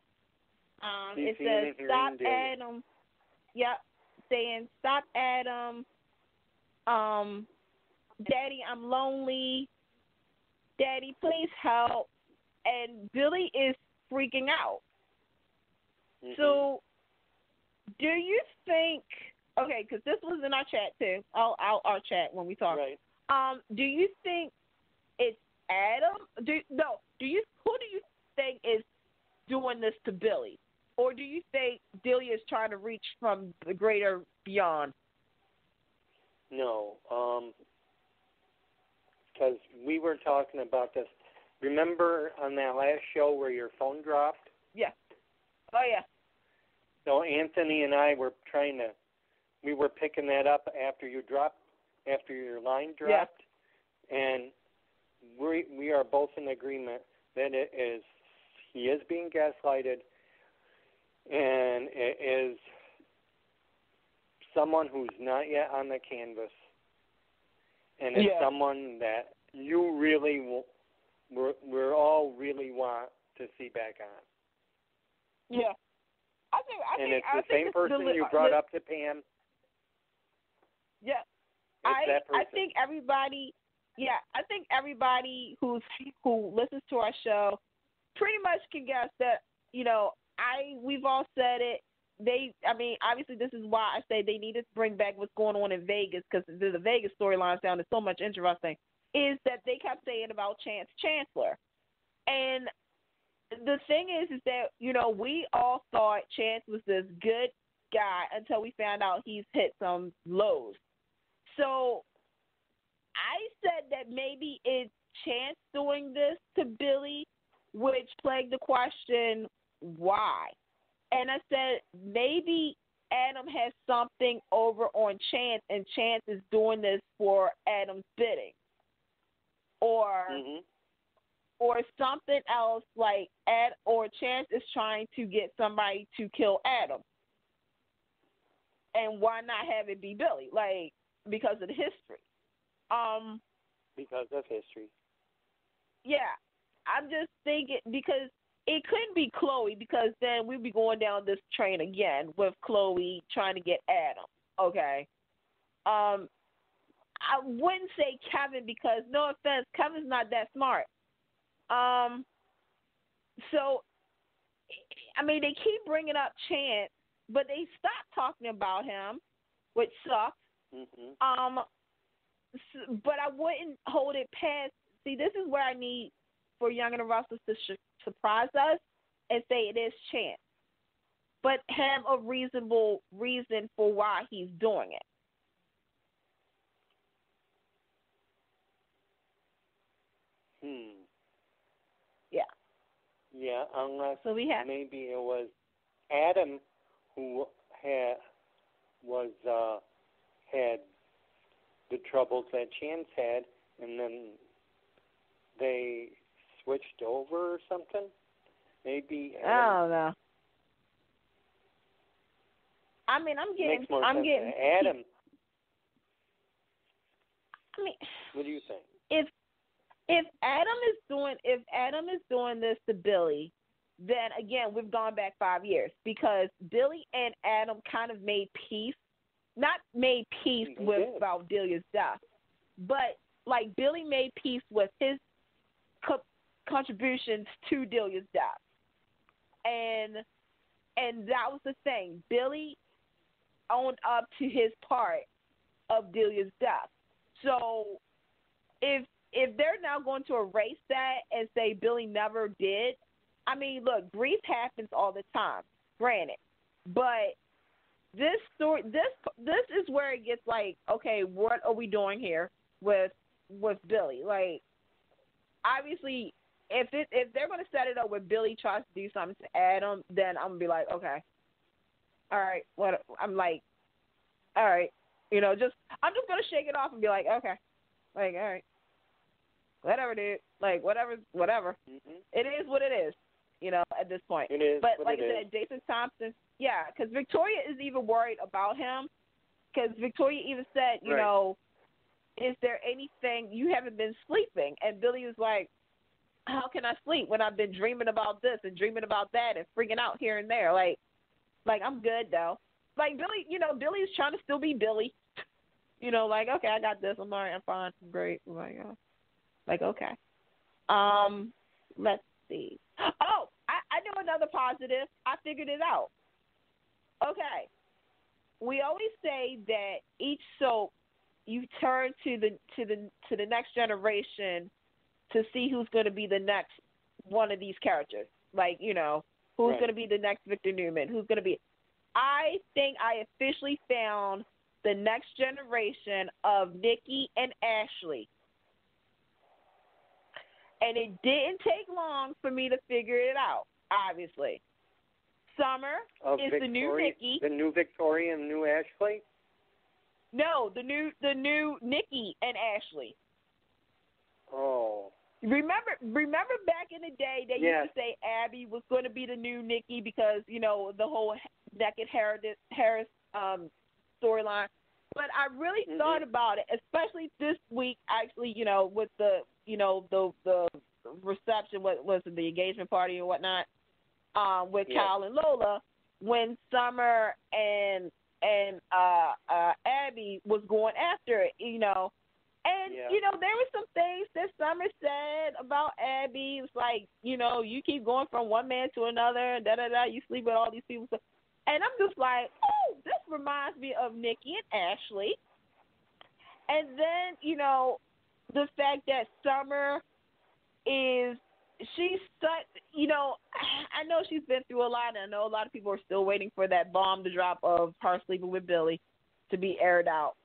It says, "Stop Adam." Yep, saying, "Stop Adam. Daddy, I'm lonely. Daddy, please help." And Billy is freaking out. Mm-hmm. So, do you think? Okay, because this was in our chat too. Our chat when we talked. Right. Do you think it's Adam? Who do you think is doing this to Billy? Or do you think Delia is trying to reach from the greater beyond? No, because we were talking about this. Remember on that last show where your phone dropped? Yeah. Oh, yeah. So Anthony and I were we were picking that up after your line dropped, and we are both in agreement that he is being gaslighted, and it is someone who's not yet on the canvas, and it's someone that you really we're all really want to see back on. Yeah, I think it's the same person you brought up to Pam. Yeah, I think everybody. Yeah, I think everybody who listens to our show pretty much can guess that. We've all said it. Obviously, this is why I say they need to bring back what's going on in Vegas, because the Vegas storyline sounded so much interesting. Is that they kept saying about Chance Chancellor, and the thing is that we all thought Chance was this good guy until we found out he's hit some lows. So I said that maybe it's Chance doing this to Billy, which plagued the question why. And I said maybe Adam has something over on Chance, and Chance is doing this for Adam's bidding, or something else or Chance is trying to get somebody to kill Adam, and why not have it be Billy? Because of the history. Because of history. Yeah, I'm just thinking because. It couldn't be Chloe, because then we'd be going down this train again with Chloe trying to get Adam. Okay. I wouldn't say Kevin, because no offense, Kevin's not that smart. So, they keep bringing up Chance, but they stopped talking about him, which sucks. Mm-hmm. But I wouldn't hold it past. See, this is where I need for Young and the Rustlers to surprise us and say it is Chance, but have a reasonable reason for why he's doing it. Yeah. Yeah, unless maybe it was Adam who had the troubles that Chance had, and then they switched over or something. Maybe. I don't know. I'm getting. Makes more I'm sense getting Adam. What do you think? If Adam is doing this to Billy, then again we've gone back 5 years, because Billy and Adam kind of made peace. Not made peace about Delia's death, but Billy made peace with his contributions to Delia's death, and that was the thing. Billy owned up to his part of Delia's death. So if they're now going to erase that and say Billy never did, look, grief happens all the time, granted, but this story, this is where it gets okay, what are we doing here with Billy? Obviously, if they're going to set it up where Billy tries to do something to Adam, then I'm going to be like, okay, all right, what? I'm like, all right, I'm just going to shake it off and be like, okay, all right, whatever, dude, whatever. Mm-hmm. It is what it is, at this point. It is. But like I said, Jason Thompson, yeah, because Victoria is even worried about him, because Victoria even said, you know, is there anything, you haven't been sleeping? And Billy was like, how can I sleep when I've been dreaming about this and dreaming about that and freaking out here and there? Like I'm good though. Like Billy, Billy's trying to still be Billy. Like, okay, I got this. I'm all right. I'm fine. I'm great. Like, okay. Let's see. Oh, I know another positive. I figured it out. Okay. We always say that each soap you turn to the next generation to see who's going to be the next one of these characters. Like, who's right. going to be the next Victor Newman? Who's going to be? I think I officially found the next generation of Nikki and Ashley. And it didn't take long for me to figure it out, obviously. Summer is the new Nikki. The new Victoria and new Ashley? No, the new Nikki and Ashley. Oh. Remember back in the day they yes. used to say Abby was going to be the new Nikki because, the whole Beckett Harris storyline. But I really thought about it, especially this week, actually, with the reception, what was it, the engagement party or whatnot, with Kyle and Lola, when Summer and Abby was going after it, And, there were some things that Summer said about Abby. It was like, you keep going from one man to another, da-da-da, you sleep with all these people. And I'm just like, oh, this reminds me of Nikki and Ashley. And then, the fact that Summer she's such, I know she's been through a lot, and I know a lot of people are still waiting for that bomb to drop of her sleeping with Billy to be aired out.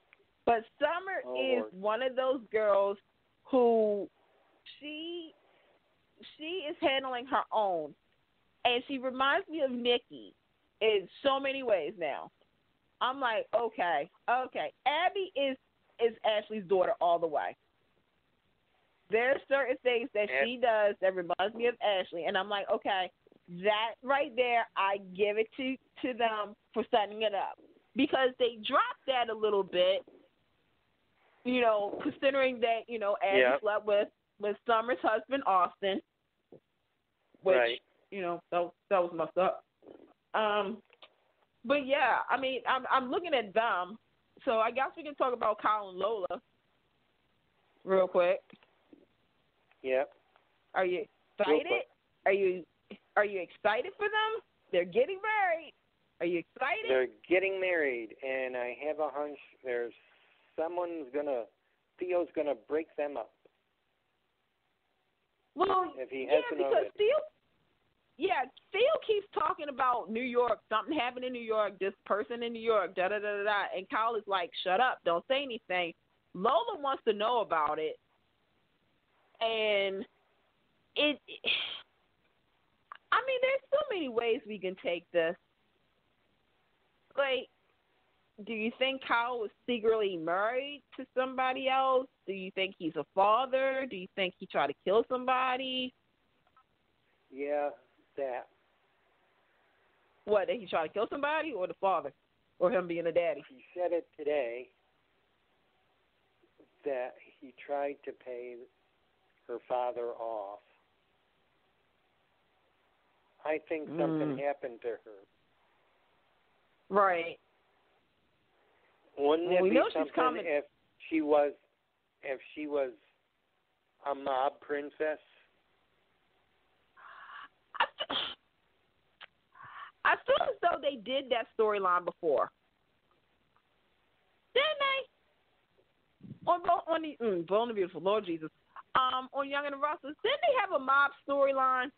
But Summer is one of those girls who she is handling her own. And she reminds me of Nikki in so many ways now. I'm like, okay. Abby is Ashley's daughter all the way. There are certain things that she does that reminds me of Ashley, and I'm like, okay, that right there, I give it to them for setting it up. Because they dropped that a little bit, considering that, Abby slept with Summer's husband, Austin, which, right. That was messed up. But yeah, I mean, I'm looking at them, so I guess we can talk about Kyle and Lola real quick. Yep. Are you excited? Are you excited for them? They're getting married. Are you excited? They're getting married, and I have a hunch Theo's gonna break them up. Well, if he hasn't because Theo keeps talking about New York, something happened in New York, this person in New York, da-da-da-da-da, and Kyle is like, shut up, don't say anything. Lola wants to know about it, and there's so many ways we can take this. Like, do you think Kyle was secretly married to somebody else? Do you think he's a father? Do you think he tried to kill somebody? Yeah, that. What, did he try to kill somebody, or the father? Or him being a daddy? He said it today that he tried to pay her father off. I think something happened to her. Right. Wouldn't it be something if she was a mob princess? I feel as though they did that storyline before. Didn't they? On the Beautiful, Lord Jesus. On Young and the Restless, didn't they have a mob storyline?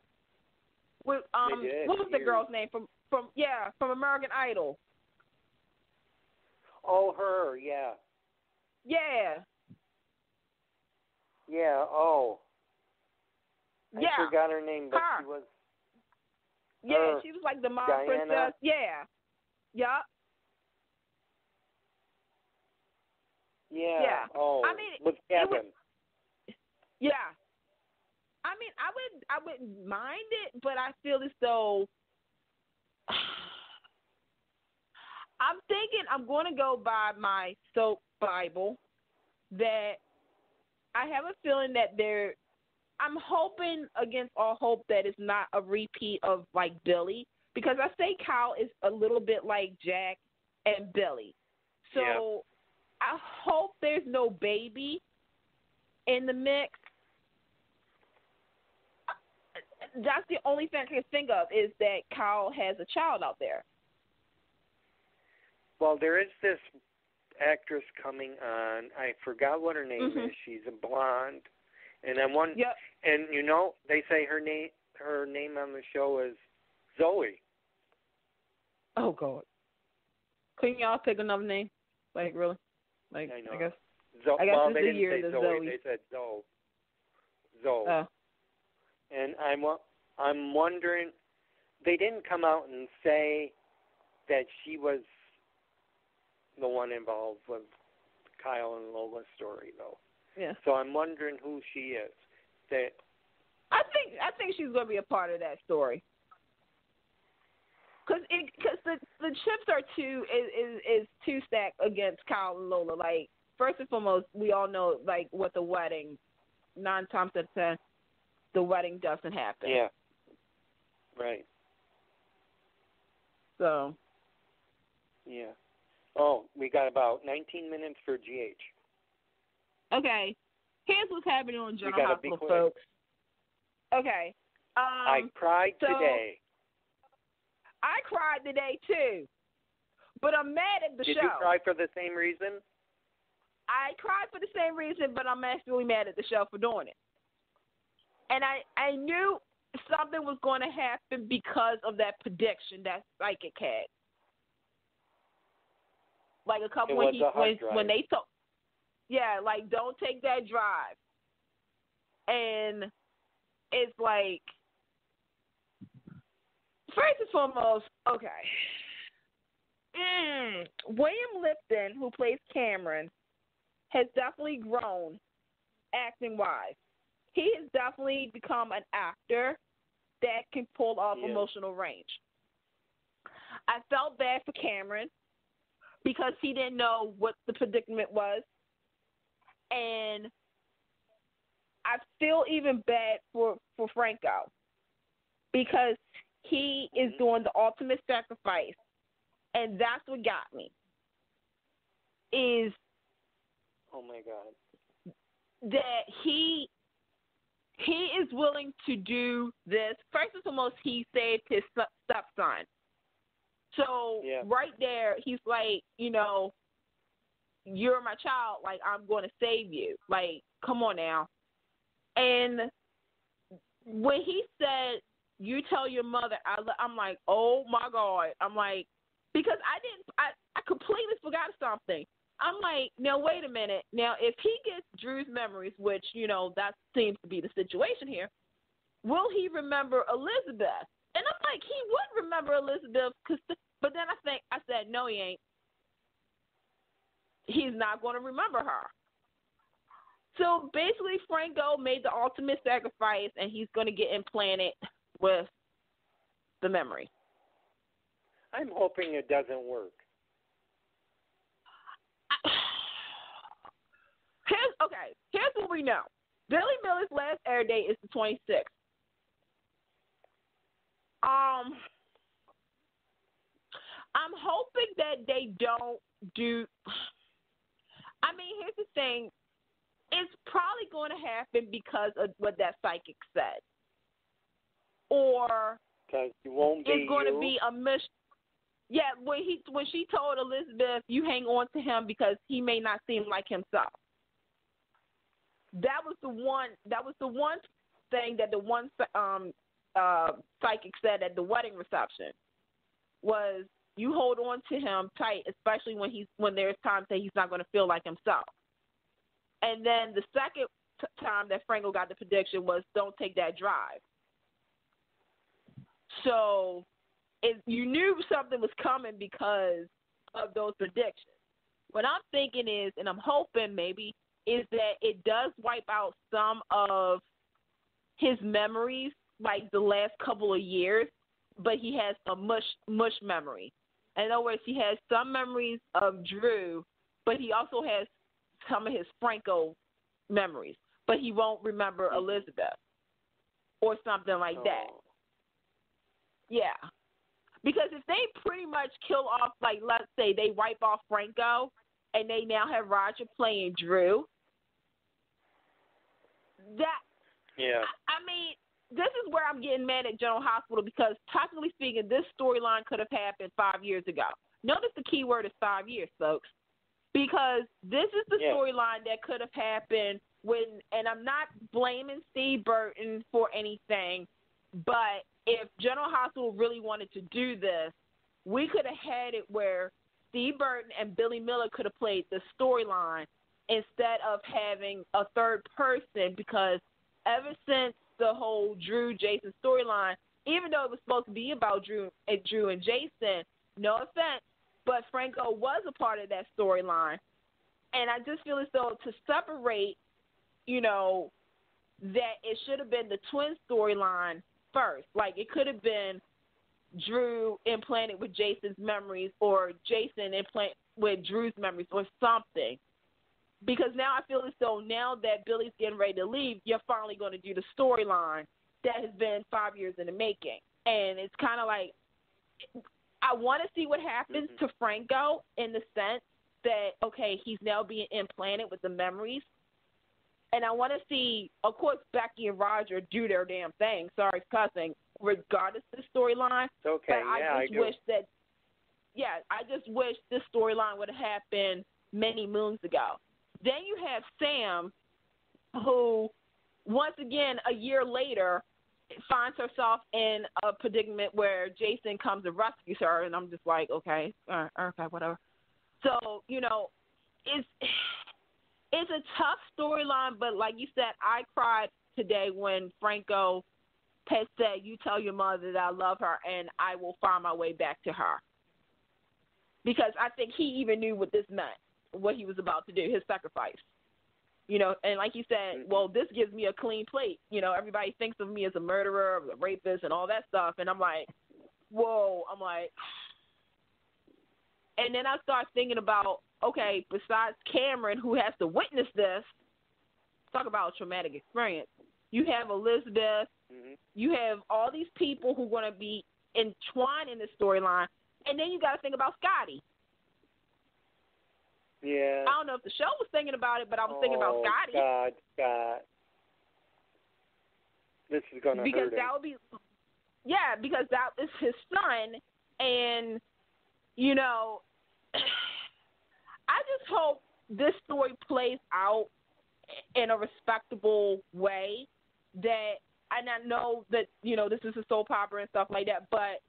With they did. What was the girl's name from American Idol? Oh, her, yeah. Yeah. Yeah, oh. I forgot her name, but her. she was... Yeah, she was like the mob Diana. princess. Yeah. Yup. Yeah. Oh, with Kevin. Yeah. I mean, I wouldn't mind it, but I feel as though I'm thinking I'm going to go by my soap Bible that I have a feeling that I'm hoping against all hope that it's not a repeat of like Billy, because I say Kyle is a little bit like Jack and Billy. So yeah. I hope there's no baby in the mix. That's the only thing I can think of, is that Kyle has a child out there. Well, there is this actress coming on. I forgot what her name is. She's a blonde, and I'm one. Yep. And you know, they say her name on the show is Zoe. Oh God. Couldn't y'all pick another name? Like really? Like I know. I guess. Well, it's they the didn't year say that Zoe. Zoe. They said Zoe. Zoe. Oh. And I'm wondering. They didn't come out and say that she was the one involved with Kyle and Lola's story, though. Yeah. So I'm wondering who she is. That I think she's going to be a part of that story. Because the chips are too stacked against Kyle and Lola. Like, first and foremost, we all know like what the wedding, 9 times out of 10, the wedding doesn't happen. Yeah. Right. So. Yeah. Oh, we got about 19 minutes for GH. Okay. Here's what's happening on General gotta be Hospital, quick. folks. Okay. I cried today. I cried today too, but I'm mad at the show. Did you cry for the same reason? I cried for the same reason, but I'm actually mad at the show for doing it. And I knew something was going to happen because of that prediction that Psychic had. Like a couple when they told, yeah, like don't take that drive, and it's like, first and foremost, okay, William Lipton, who plays Cameron, has definitely grown acting wise. He has definitely become an actor that can pull off emotional range. I felt bad for Cameron because he didn't know what the predicament was. And I feel even bad for Franco because he is doing the ultimate sacrifice. And that's what got me. Is oh my God. That he is willing to do this. First and foremost, he saved his stepson. So right there, he's like, you know, you're my child. Like, I'm going to save you. Like, come on now. And when he said, you tell your mother, I'm like, oh my God. I'm like, because I completely forgot something. I'm like, now, wait a minute. Now, if he gets Drew's memories, which, you know, that seems to be the situation here, will he remember Elizabeth? And I'm like, he would remember Elizabeth, but then I said, no, he ain't. He's not going to remember her. So basically, Franco made the ultimate sacrifice, and he's going to get implanted with the memory. I'm hoping it doesn't work. Here's what we know. Billy Miller's last air date is the 26th. I'm hoping that they don't do. I mean, here's the thing. It's probably going to happen because of what that psychic said, or because it won't be. It's going to be a mission. Yeah, when she told Elizabeth, you hang on to him because he may not seem like himself. That was the one thing that the one psychic said at the wedding reception was, you hold on to him tight, especially when there's times that he's not going to feel like himself. And then the second time that Franco got the prediction was, don't take that drive. So you knew something was coming because of those predictions. What I'm thinking is, and I'm hoping maybe, is that it does wipe out some of his memories, like the last couple of years, but he has a mush memory. In other words, he has some memories of Drew, but he also has some of his Franco memories, but he won't remember Elizabeth. or something like that. Yeah. Because if they pretty much kill off, like, let's say they wipe off Franco and they now have Roger playing Drew, that, yeah. I mean, this is where I'm getting mad at General Hospital because, technically speaking, this storyline could have happened 5 years ago. Notice the key word is 5 years, folks, because this is the storyline that could have happened when, and I'm not blaming Steve Burton for anything, but if General Hospital really wanted to do this, we could have had it where Steve Burton and Billy Miller could have played the storyline instead of having a third person, because ever since the whole Drew-Jason storyline, even though it was supposed to be about Drew and Jason, no offense, but Franco was a part of that storyline. And I just feel as though to separate, you know, that it should have been the twin storyline first. Like, it could have been Drew implanted with Jason's memories or Jason implanted with Drew's memories or something. Because now I feel as though now that Billy's getting ready to leave, you're finally going to do the storyline that has been 5 years in the making. And it's kind of like, I want to see what happens to Franco in the sense that, okay, he's now being implanted with the memories. And I want to see, of course, Becky and Roger do their damn thing. Sorry for cussing, regardless of the storyline. Okay, but I just wish this storyline would have happened many moons ago. Then you have Sam, who, once again, a year later, finds herself in a predicament where Jason comes and rescues her, and I'm just like, okay, whatever. So, you know, it's a tough storyline, but like you said, I cried today when Franco had said, you tell your mother that I love her and I will find my way back to her. Because I think he even knew what this meant, what he was about to do, his sacrifice. You know, and like you said, well, this gives me a clean plate. You know, everybody thinks of me as a murderer, a rapist, and all that stuff. And I'm like, whoa, and then I start thinking about, okay, besides Cameron, who has to witness this, talk about a traumatic experience. You have Elizabeth. You have all these people who are going to be entwined in this storyline. And then you got to think about Scotty. Yeah. I don't know if the show was thinking about it, but I was thinking about Scotty. God. This is going to hurt him. Because that would be, yeah, because that is his son. And, you know, I just hope this story plays out in a respectable way. That, and I know that, you know, this is a soap opera and stuff like that, but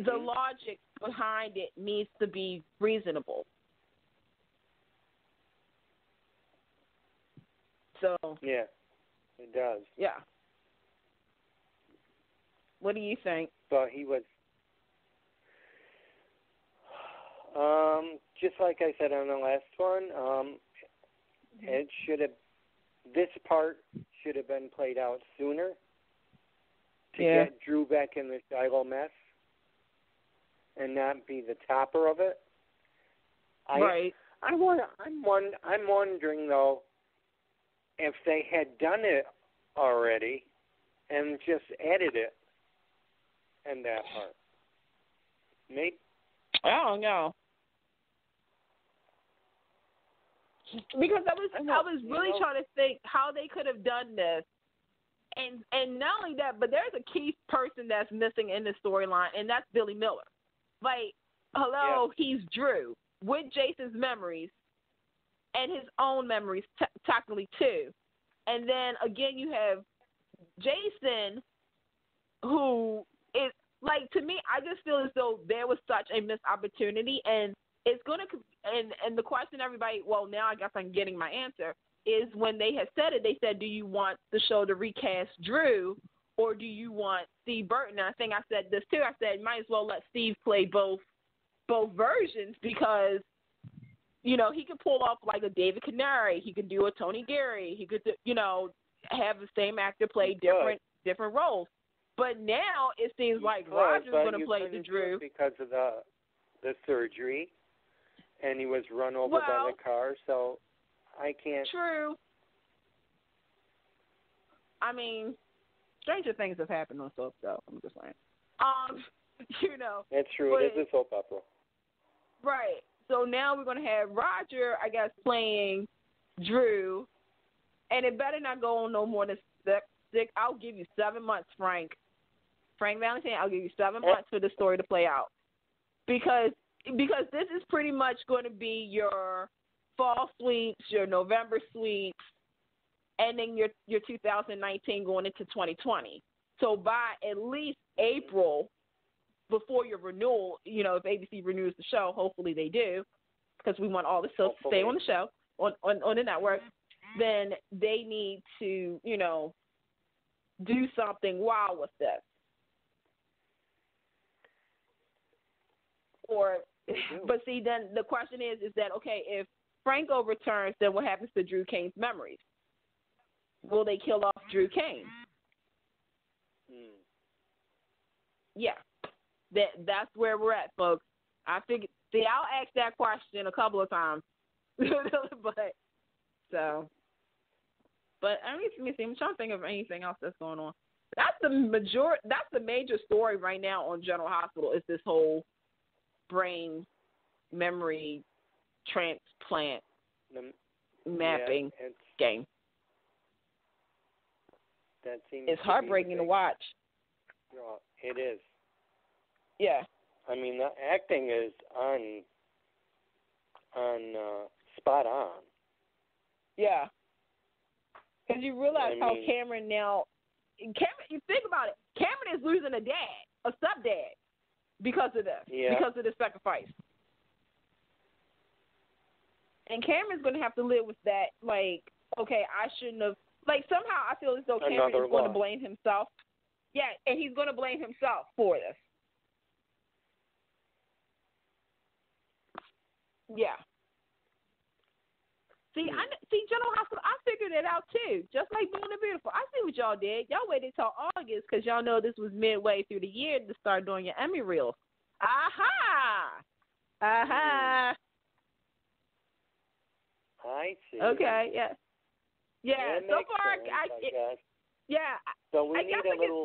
the logic behind it needs to be reasonable. So yeah, it does. Yeah. What do you think? But he was, just like I said on the last one, it should have. This part should have been played out sooner to get Drew back in the Shiloh mess and not be the topper of it. Right. I'm wondering though, if they had done it already and just added it in that part. Maybe. I don't know. Because I was really trying to think how they could have done this. And not only that, but there's a key person that's missing in the storyline, and that's Billy Miller. Like, hello, he's Drew with Jason's memories and his own memories technically too. And then again you have Jason, who is, like, to me, I just feel as though there was such a missed opportunity, and it's going to, and the question everybody, well, now I guess I'm getting my answer, is when they had said it, they said, do you want the show to recast Drew or do you want Steve Burton? And I think I said this too. I said, might as well let Steve play both versions because, you know, he could pull off like a David Canary. He could do a Tony Gary. He could, you know, have the same actor play different roles. But now it seems like Roger's going to play the Drew. Because of the surgery, and he was run over by the car, so I can't. True. I mean, stranger things have happened on soap, though. I'm just saying. You know. That's true. It is a soap opera. Right. So now we're going to have Roger, I guess, playing Drew, and it better not go on no more than 6. I'll give you 7 months, Frank. Frank Valentine, I'll give you 7 months for the story to play out. Because this is pretty much going to be your fall sweeps, your November sweeps, and then your 2019 going into 2020. So by at least April, before your renewal, you know, if ABC renews the show, hopefully they do, because we want all the soaps to stay on the show, on the network, then they need to, you know, do something wild with this. But see, then the question is that, okay, if Franco returns, then what happens to Drew Kane's memories? Will they kill off Drew Kane? Yeah. That's where we're at, folks. I figured. See, I'll ask that question a couple of times, but I mean, let me see. I'm trying to think of anything else that's going on. That's the major story right now on General Hospital is this whole brain memory transplant mapping game. That seems. It's heartbreaking to watch. It is. Yeah. I mean, the acting is on spot on. Yeah. Because you realize how Cameron now. You think about it. Cameron is losing a stepdad, because of this. Yeah. Because of the sacrifice. And Cameron's going to have to live with that. Like, okay, I shouldn't have. Like, somehow I feel as though Cameron is going to blame himself. Yeah, and he's going to blame himself for this. Yeah. See, General Hospital, I figured it out too. Just like Bold and Beautiful. I see what y'all did. Y'all waited till August because y'all know this was midway through the year to start doing your Emmy reels. Aha! Aha! I see. Okay, yeah. Yeah, so far, sense, I guess. Yeah. So we need a little.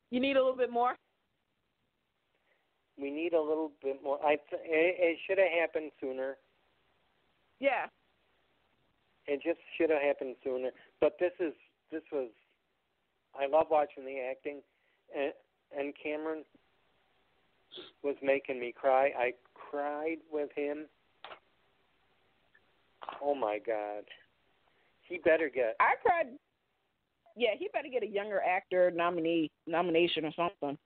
You need a little bit more? We need a little bit more. It should have happened sooner. Yeah. It just should have happened sooner. But this was. I love watching the acting, and Cameron was making me cry. I cried with him. Oh my God. He better get. I cried. Yeah, he better get a younger actor nomination or something.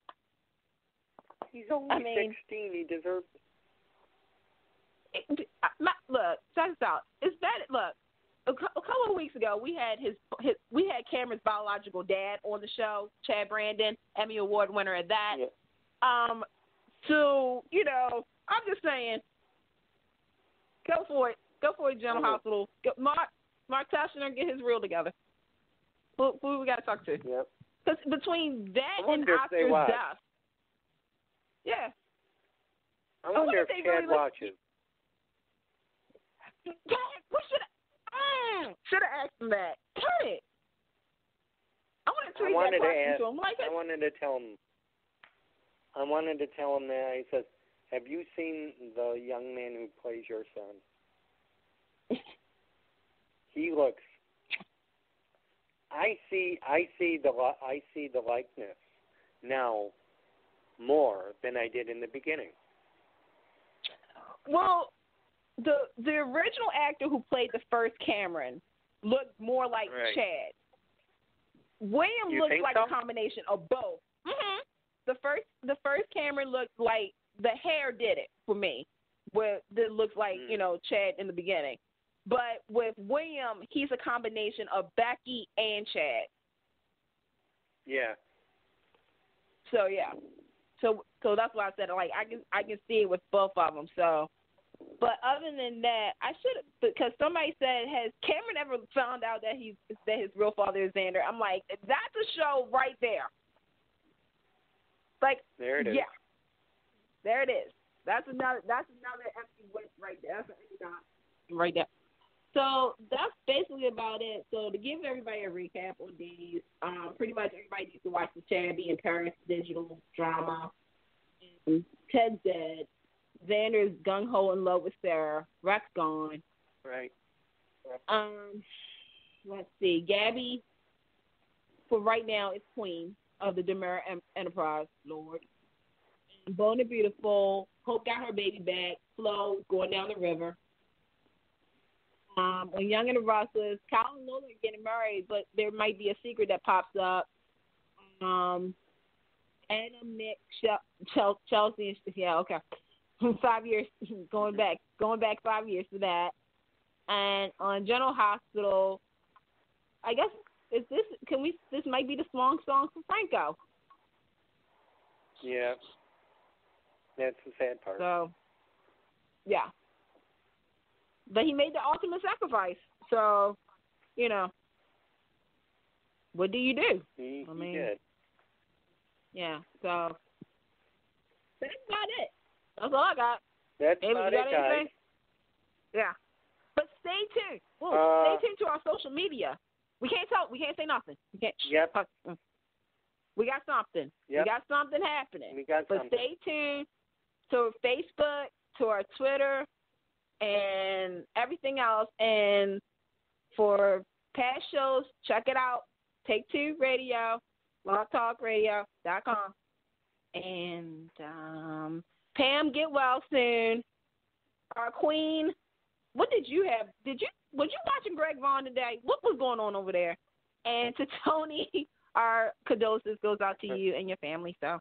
He's only 16. He deserves it. Look, check this out. It's that. Look, a couple of weeks ago, we had Cameron's biological dad on the show, Chad Brandon, Emmy Award winner at that. Yeah. So I'm just saying, go for it. Go for it, General Hospital. Mark Tashner, get his reel together. Who we got to talk to? Yep. Because between that and Oscar's death. Yeah. I wonder if Chad watches. Yeah, we should have asked him that. Damn it. I want to tweet that question to him. I wanted to tell him that. He says, "Have you seen the young man who plays your son?" He looks. I see the likeness now more than I did in the beginning. Well, the original actor who played the first Cameron looked more like Chad. William looks like a combination of both. Mm-hmm. The first Cameron looked like the hair did it for me, where it looks like Chad in the beginning. But with William, he's a combination of Becky and Chad. Yeah. So yeah. So that's why I said I can see it with both of them. So, but other than that, because somebody said, has Cameron ever found out that his real father is Xander? I'm like, that's a show right there. Like there it is. Yeah. There it is. That's another empty win right there. That's an empty dot right there. So that's basically about it. So to give everybody a recap on these, pretty much everybody needs to watch the Shabby and Paris digital drama. Ted's dead. Xander's gung ho in love with Sarah. Rex gone. Right. Let's see. Gabby, for right now, is queen of the Demure Enterprise Lord. Bone and Beautiful. Hope got her baby back. Flo going down the river. On Young and the Rustlers, Kyle and Lola are getting married, but there might be a secret that pops up. Anna, Mick, Chelsea, yeah, okay. 5 years, going back 5 years to that. And on General Hospital, I guess this might be the song for Franco. Yeah. That's the sad part. So, yeah. But he made the ultimate sacrifice. So, what do you do? He did. Yeah, so that's about it. That's all I got. That's David, about you got it, guys. anything? Yeah. But stay tuned. Stay tuned to our social media. We can't say nothing. We can't. Yep. We got something. Yep. We got something happening. But stay tuned to Facebook, to our Twitter, and everything else. And for past shows, check it out. Take Two Radio, blogtalkradio.com. And Pam, get well soon. Our queen. What did you have? Was you watching Greg Vaughn today? What was going on over there? And to Tony, our condolences goes out to you and your family. So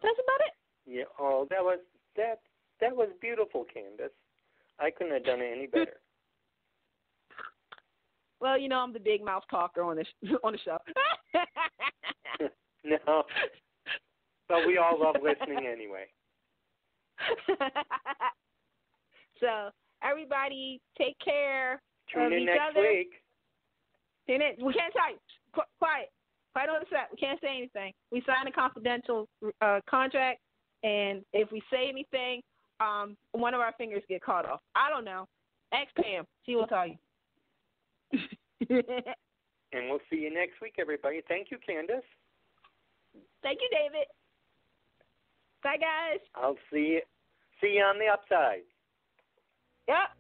that's about it. Yeah. Oh, that was beautiful, Candace. I couldn't have done it any better. Well, I'm the big mouth talker on the show. No. But we all love listening anyway. So everybody, take care. Tune in next week. Tune in. We can't type. Quiet on the set. We can't say anything. We signed a confidential contract, and if we say anything, one of our fingers get cut off. I don't know. Ask Pam. She will tell you. And we'll see you next week, everybody. Thank you, Candace. Thank you, David. Bye, guys. I'll see you on the upside. Yep.